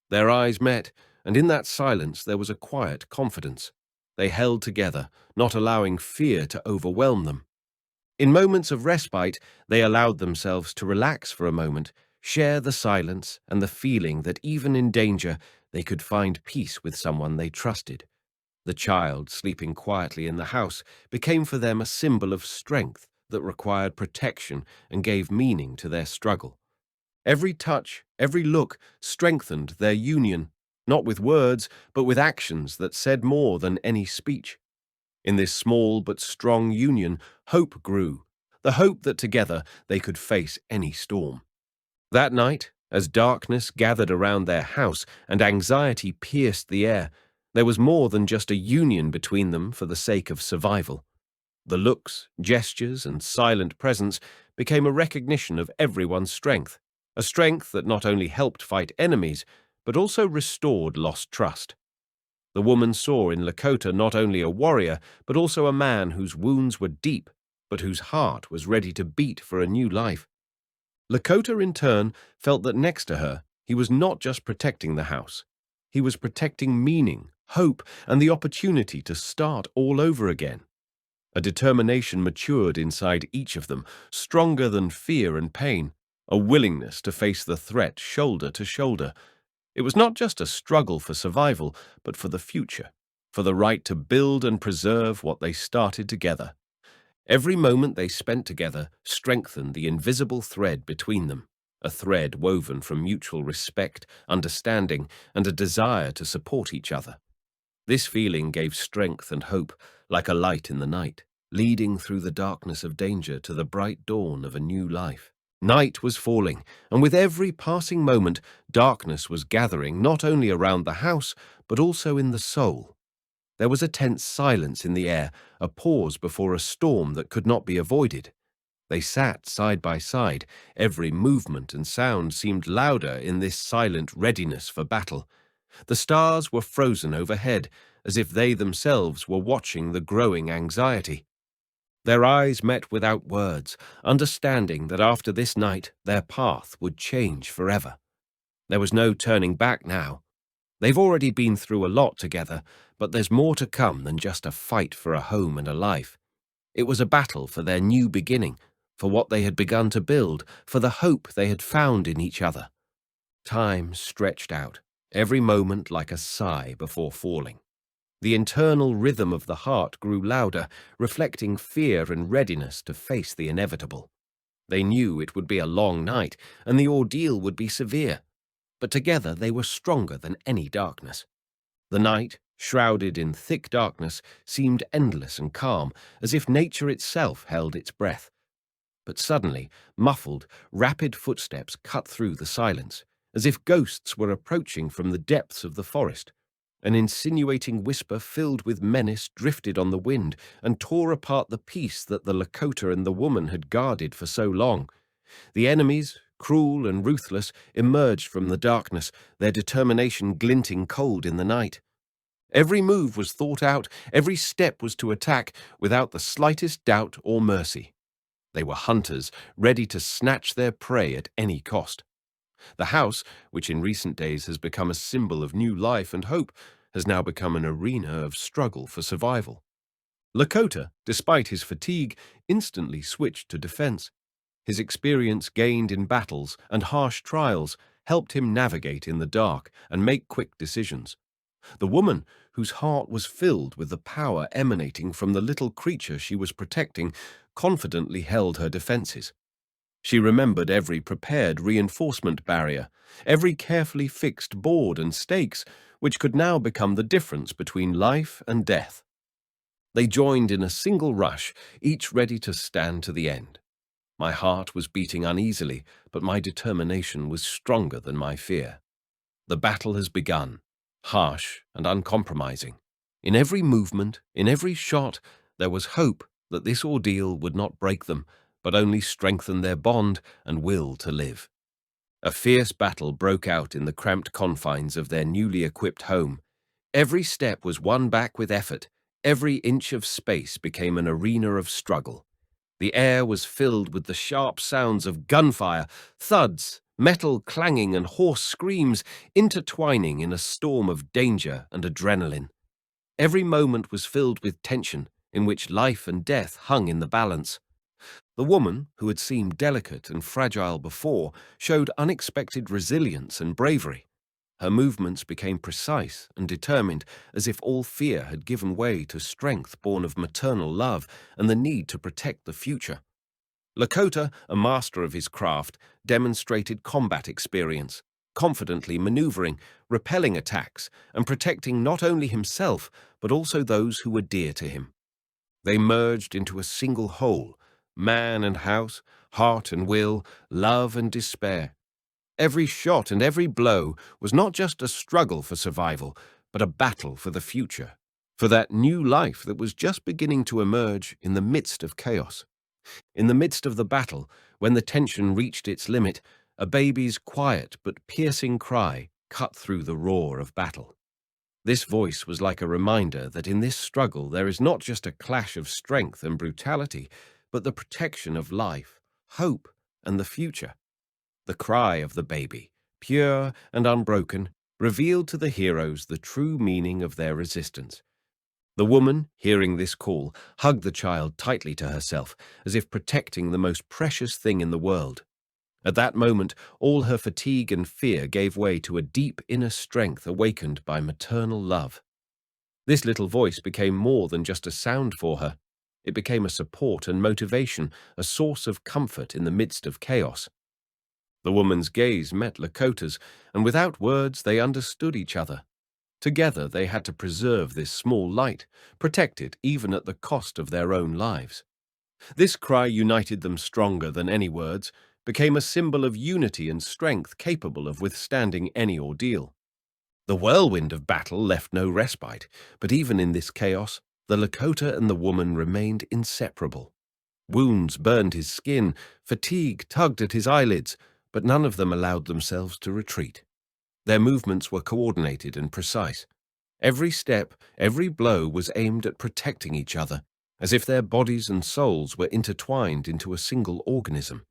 Their eyes met, and in that silence there was a quiet confidence. They held together, not allowing fear to overwhelm them. In moments of respite, they allowed themselves to relax for a moment, share the silence and the feeling that even in danger, they could find peace with someone they trusted. The child, sleeping quietly in the house, became for them a symbol of strength that required protection and gave meaning to their struggle. Every touch, every look strengthened their union, not with words, but with actions that said more than any speech. In this small but strong union, hope grew, the hope that together they could face any storm. That night, as darkness gathered around their house and anxiety pierced the air, there was more than just a union between them for the sake of survival. The looks, gestures, and silent presence became a recognition of everyone's strength, a strength that not only helped fight enemies, but also restored lost trust. The woman saw in Lakota not only a warrior, but also a man whose wounds were deep, but whose heart was ready to beat for a new life. Lakota, in turn, felt that next to her, he was not just protecting the house. He was protecting meaning, hope, and the opportunity to start all over again. A determination matured inside each of them, stronger than fear and pain, a willingness to face the threat shoulder to shoulder. It was not just a struggle for survival, but for the future, for the right to build and preserve what they started together. Every moment they spent together strengthened the invisible thread between them, a thread woven from mutual respect, understanding, and a desire to support each other. This feeling gave strength and hope, like a light in the night, leading through the darkness of danger to the bright dawn of a new life. Night was falling, and with every passing moment, darkness was gathering not only around the house, but also in the soul. There was a tense silence in the air, a pause before a storm that could not be avoided. They sat side by side. Every movement and sound seemed louder in this silent readiness for battle. The stars were frozen overhead, as if they themselves were watching the growing anxiety. Their eyes met without words, understanding that after this night their path would change forever. There was no turning back now. They've already been through a lot together, but there's more to come than just a fight for a home and a life. It was a battle for their new beginning, for what they had begun to build, for the hope they had found in each other. Time stretched out, every moment like a sigh before falling. The internal rhythm of the heart grew louder, reflecting fear and readiness to face the inevitable. They knew it would be a long night, and the ordeal would be severe, but together they were stronger than any darkness. The night, shrouded in thick darkness, seemed endless and calm, as if nature itself held its breath. But suddenly, muffled, rapid footsteps cut through the silence, as if ghosts were approaching from the depths of the forest. An insinuating whisper filled with menace drifted on the wind and tore apart the peace that the Lakota and the woman had guarded for so long. The enemies, cruel and ruthless, emerged from the darkness, their determination glinting cold in the night. Every move was thought out, every step was to attack, without the slightest doubt or mercy. They were hunters, ready to snatch their prey at any cost. The house, which in recent days has become a symbol of new life and hope, has now become an arena of struggle for survival. Lakota, despite his fatigue, instantly switched to defense. His experience gained in battles and harsh trials helped him navigate in the dark and make quick decisions. The woman, whose heart was filled with the power emanating from the little creature she was protecting, confidently held her defenses. She remembered every prepared reinforcement barrier, every carefully fixed board and stakes, which could now become the difference between life and death. They joined in a single rush, each ready to stand to the end. My heart was beating uneasily, but my determination was stronger than my fear. The battle has begun, harsh and uncompromising. In every movement, in every shot, there was hope that this ordeal would not break them, but only strengthen their bond and will to live. A fierce battle broke out in the cramped confines of their newly equipped home. Every step was won back with effort. Every inch of space became an arena of struggle. The air was filled with the sharp sounds of gunfire, thuds, metal clanging and hoarse screams intertwining in a storm of danger and adrenaline. Every moment was filled with tension, in which life and death hung in the balance. The woman, who had seemed delicate and fragile before, showed unexpected resilience and bravery. Her movements became precise and determined, as if all fear had given way to strength born of maternal love and the need to protect the future. Lakota, a master of his craft, demonstrated combat experience, confidently maneuvering, repelling attacks, and protecting not only himself, but also those who were dear to him. They merged into a single whole, man and house, heart and will, love and despair. Every shot and every blow was not just a struggle for survival, but a battle for the future, for that new life that was just beginning to emerge in the midst of chaos. In the midst of the battle, when the tension reached its limit, a baby's quiet but piercing cry cut through the roar of battle. This voice was like a reminder that in this struggle there is not just a clash of strength and brutality, but the protection of life, hope, and the future. The cry of the baby, pure and unbroken, revealed to the heroes the true meaning of their resistance. The woman, hearing this call, hugged the child tightly to herself, as if protecting the most precious thing in the world. At that moment, all her fatigue and fear gave way to a deep inner strength awakened by maternal love. This little voice became more than just a sound for her. It became a support and motivation, a source of comfort in the midst of chaos. The woman's gaze met Lakota's, and without words they understood each other. Together they had to preserve this small light, protect it even at the cost of their own lives. This cry united them stronger than any words, became a symbol of unity and strength capable of withstanding any ordeal. The whirlwind of battle left no respite, but even in this chaos, the Lakota and the woman remained inseparable. Wounds burned his skin, fatigue tugged at his eyelids, but none of them allowed themselves to retreat. Their movements were coordinated and precise. Every step, every blow was aimed at protecting each other, as if their bodies and souls were intertwined into a single organism.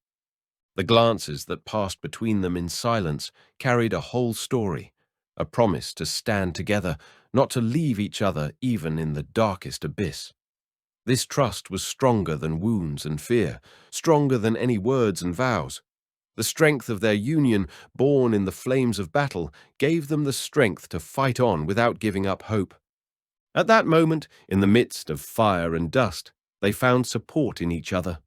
The glances that passed between them in silence carried a whole story, a promise to stand together, not to leave each other even in the darkest abyss. This trust was stronger than wounds and fear, stronger than any words and vows. The strength of their union, born in the flames of battle, gave them the strength to fight on without giving up hope. At that moment, in the midst of fire and dust, they found support in each other,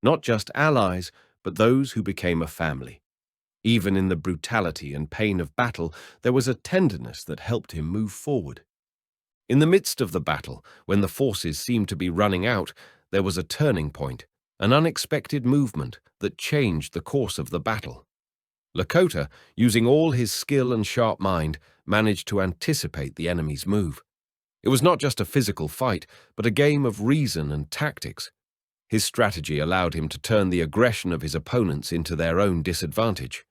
not just allies, but those who became a family. Even in the brutality and pain of battle, there was a tenderness that helped him move forward. In the midst of the battle, when the forces seemed to be running out, there was a turning point, an unexpected movement that changed the course of the battle. Lakota, using all his skill and sharp mind, managed to anticipate the enemy's move. It was not just a physical fight, but a game of reason and tactics. His strategy allowed him to turn the aggression of his opponents into their own disadvantage.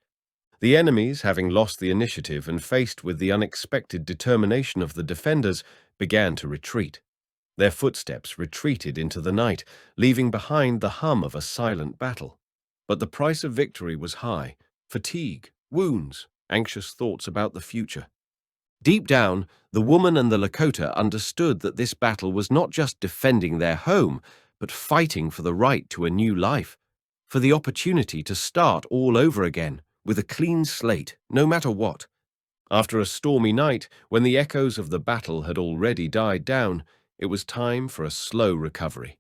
The enemies, having lost the initiative and faced with the unexpected determination of the defenders, began to retreat. Their footsteps retreated into the night, leaving behind the hum of a silent battle. But the price of victory was high: fatigue, wounds, anxious thoughts about the future. Deep down, the woman and the Lakota understood that this battle was not just defending their home, but fighting for the right to a new life, for the opportunity to start all over again, with a clean slate, no matter what. After a stormy night, when the echoes of the battle had already died down, it was time for a slow recovery.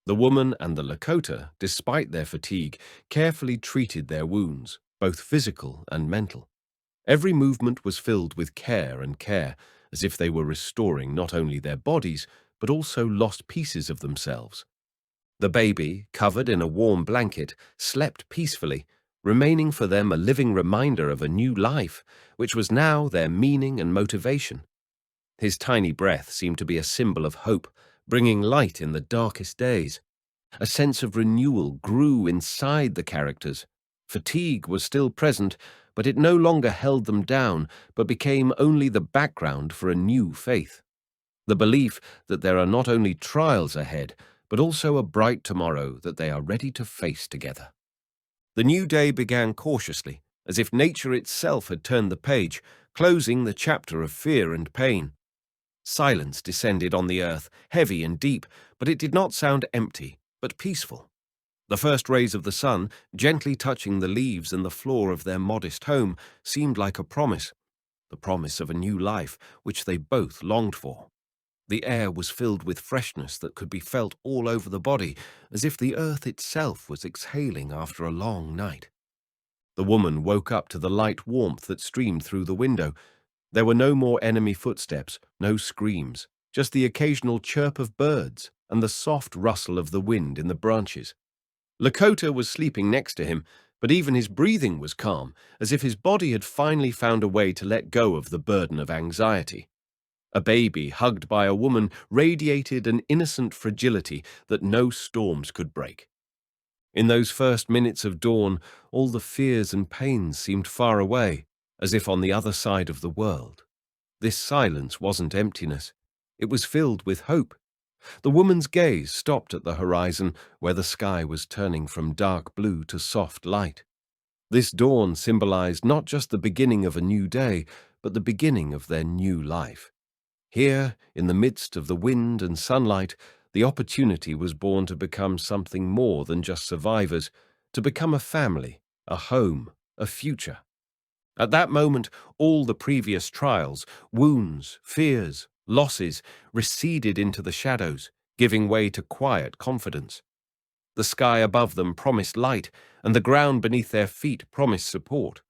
The woman and the Lakota, despite their fatigue, carefully treated their wounds, both physical and mental. Every movement was filled with care, as if they were restoring not only their bodies, but also lost pieces of themselves. The baby, covered in a warm blanket, slept peacefully, remaining for them a living reminder of a new life, which was now their meaning and motivation. His tiny breath seemed to be a symbol of hope, bringing light in the darkest days. A sense of renewal grew inside the characters. Fatigue was still present, but it no longer held them down, but became only the background for a new faith. The belief that there are not only trials ahead, but also a bright tomorrow that they are ready to face together. The new day began cautiously, as if nature itself had turned the page, closing the chapter of fear and pain. Silence descended on the earth, heavy and deep, but it did not sound empty, but peaceful. The first rays of the sun, gently touching the leaves and the floor of their modest home, seemed like a promise, the promise of a new life, which they both longed for. The air was filled with freshness that could be felt all over the body, as if the earth itself was exhaling after a long night. The woman woke up to the light warmth that streamed through the window. There were no more enemy footsteps, no screams, just the occasional chirp of birds and the soft rustle of the wind in the branches. Lakota was sleeping next to him, but even his breathing was calm, as if his body had finally found a way to let go of the burden of anxiety. A baby hugged by a woman radiated an innocent fragility that no storms could break. In those first minutes of dawn, all the fears and pains seemed far away, as if on the other side of the world. This silence wasn't emptiness. It was filled with hope. The woman's gaze stopped at the horizon, where the sky was turning from dark blue to soft light. This dawn symbolized not just the beginning of a new day, but the beginning of their new life. Here, in the midst of the wind and sunlight, the opportunity was born to become something more than just survivors, to become a family, a home, a future. At that moment, all the previous trials, wounds, fears, losses, receded into the shadows, giving way to quiet confidence. The sky above them promised light, and the ground beneath their feet promised support.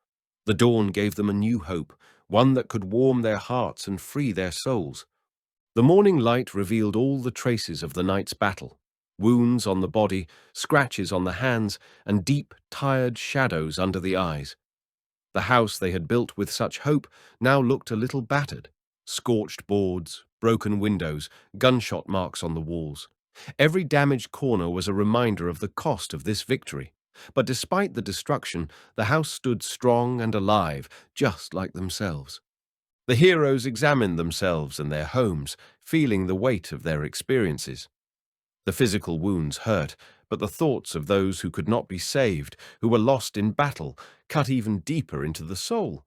The dawn gave them a new hope, one that could warm their hearts and free their souls. The morning light revealed all the traces of the night's battle: wounds on the body, scratches on the hands, and deep, tired shadows under the eyes. The house they had built with such hope now looked a little battered: scorched boards, broken windows, gunshot marks on the walls. Every damaged corner was a reminder of the cost of this victory. But despite the destruction, the house stood strong and alive, just like themselves. The heroes examined themselves and their homes, feeling the weight of their experiences. The physical wounds hurt, but the thoughts of those who could not be saved, who were lost in battle, cut even deeper into the soul.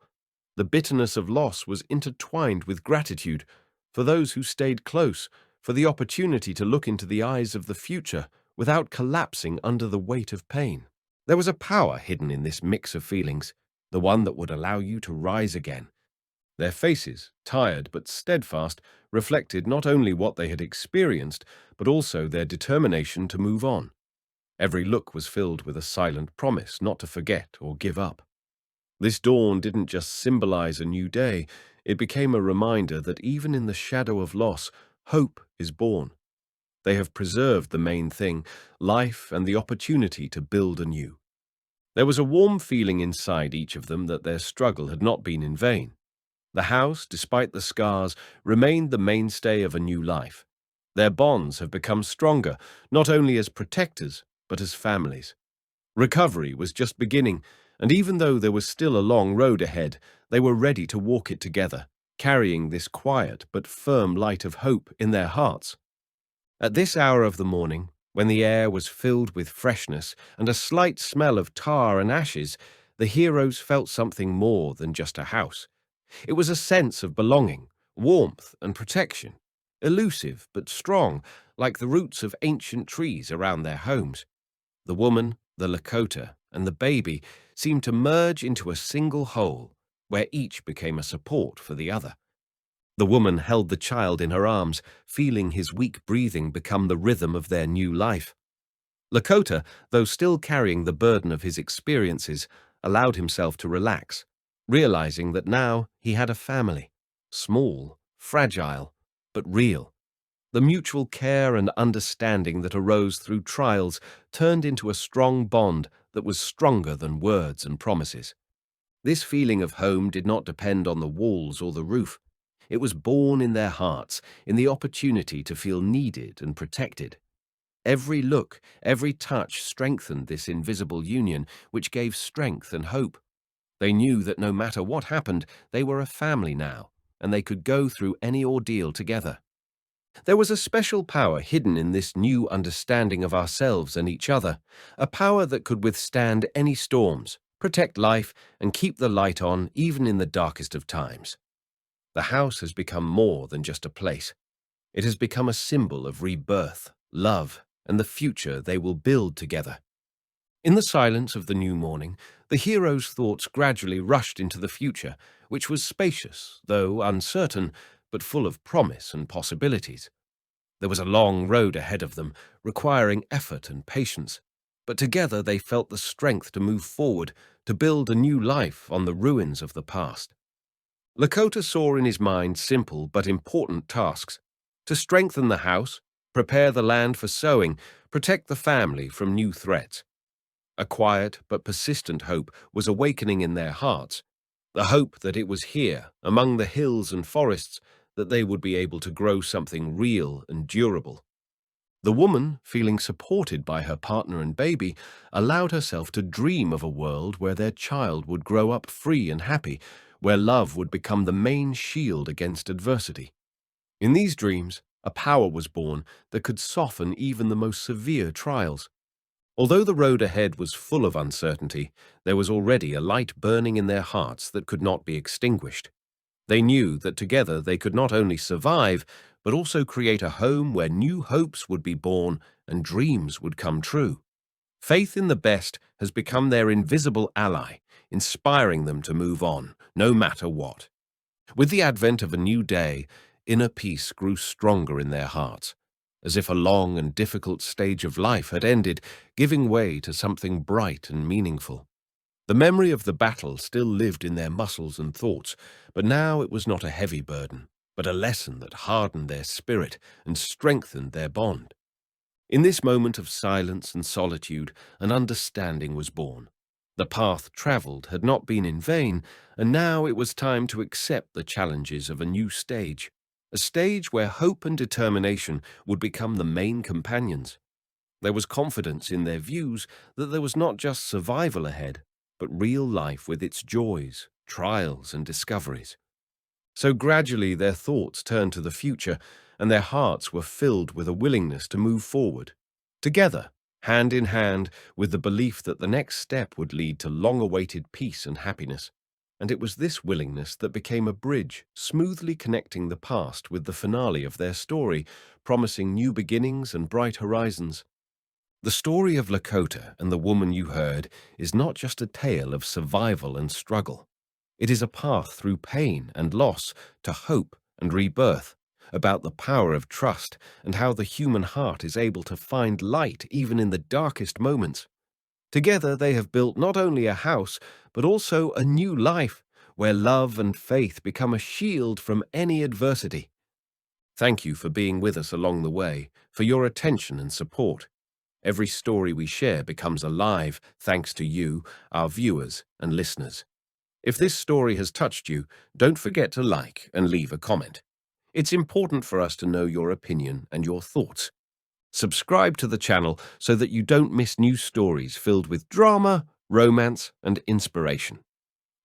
The bitterness of loss was intertwined with gratitude for those who stayed close, for the opportunity to look into the eyes of the future without collapsing under the weight of pain. There was a power hidden in this mix of feelings, the one that would allow you to rise again. Their faces, tired but steadfast, reflected not only what they had experienced, but also their determination to move on. Every look was filled with a silent promise not to forget or give up. This dawn didn't just symbolize a new day, it became a reminder that even in the shadow of loss, hope is born. They have preserved the main thing, life and the opportunity to build anew. There was a warm feeling inside each of them that their struggle had not been in vain. The house, despite the scars, remained the mainstay of a new life. Their bonds have become stronger, not only as protectors, but as families. Recovery was just beginning, and even though there was still a long road ahead, they were ready to walk it together, carrying this quiet but firm light of hope in their hearts. At this hour of the morning, when the air was filled with freshness and a slight smell of tar and ashes, the heroes felt something more than just a house. It was a sense of belonging, warmth and protection, elusive but strong, like the roots of ancient trees around their homes. The woman, the Lakota, and the baby seemed to merge into a single whole, where each became a support for the other. The woman held the child in her arms, feeling his weak breathing become the rhythm of their new life. Lakota, though still carrying the burden of his experiences, allowed himself to relax, realizing that now he had a family, small, fragile, but real. The mutual care and understanding that arose through trials turned into a strong bond that was stronger than words and promises. This feeling of home did not depend on the walls or the roof. It was born in their hearts, in the opportunity to feel needed and protected. Every look, every touch strengthened this invisible union, which gave strength and hope. They knew that no matter what happened, they were a family now, and they could go through any ordeal together. There was a special power hidden in this new understanding of ourselves and each other, a power that could withstand any storms, protect life, and keep the light on even in the darkest of times. The house has become more than just a place. It has become a symbol of rebirth, love, and the future they will build together. In the silence of the new morning, the heroes' thoughts gradually rushed into the future, which was spacious, though uncertain, but full of promise and possibilities. There was a long road ahead of them, requiring effort and patience, but together they felt the strength to move forward, to build a new life on the ruins of the past. Lakota saw in his mind simple but important tasks: to strengthen the house, prepare the land for sowing, protect the family from new threats. A quiet but persistent hope was awakening in their hearts, the hope that it was here, among the hills and forests, that they would be able to grow something real and durable. The woman, feeling supported by her partner and baby, allowed herself to dream of a world where their child would grow up free and happy, where love would become the main shield against adversity. In these dreams, a power was born that could soften even the most severe trials. Although the road ahead was full of uncertainty, there was already a light burning in their hearts that could not be extinguished. They knew that together they could not only survive, but also create a home where new hopes would be born and dreams would come true. Faith in the best has become their invisible ally, inspiring them to move on, no matter what. With the advent of a new day, inner peace grew stronger in their hearts, as if a long and difficult stage of life had ended, giving way to something bright and meaningful. The memory of the battle still lived in their muscles and thoughts, but now it was not a heavy burden, but a lesson that hardened their spirit and strengthened their bond. In this moment of silence and solitude, an understanding was born. The path traveled had not been in vain, and now it was time to accept the challenges of a new stage, a stage where hope and determination would become the main companions. There was confidence in their views that there was not just survival ahead, but real life with its joys, trials, and discoveries. So gradually their thoughts turned to the future, and their hearts were filled with a willingness to move forward, together, hand in hand, with the belief that the next step would lead to long-awaited peace and happiness. And it was this willingness that became a bridge, smoothly connecting the past with the finale of their story, promising new beginnings and bright horizons. The story of Lakota and the woman you heard is not just a tale of survival and struggle. It is a path through pain and loss to hope and rebirth, about the power of trust and how the human heart is able to find light even in the darkest moments. Together they have built not only a house, but also a new life, where love and faith become a shield from any adversity. Thank you for being with us along the way, for your attention and support. Every story we share becomes alive thanks to you, our viewers and listeners. If this story has touched you, don't forget to like and leave a comment. It's important for us to know your opinion and your thoughts. Subscribe to the channel so that you don't miss new stories filled with drama, romance, and inspiration.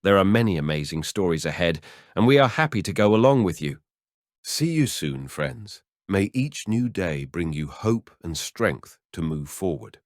There are many amazing stories ahead, and we are happy to go along with you. See you soon, friends. May each new day bring you hope and strength to move forward.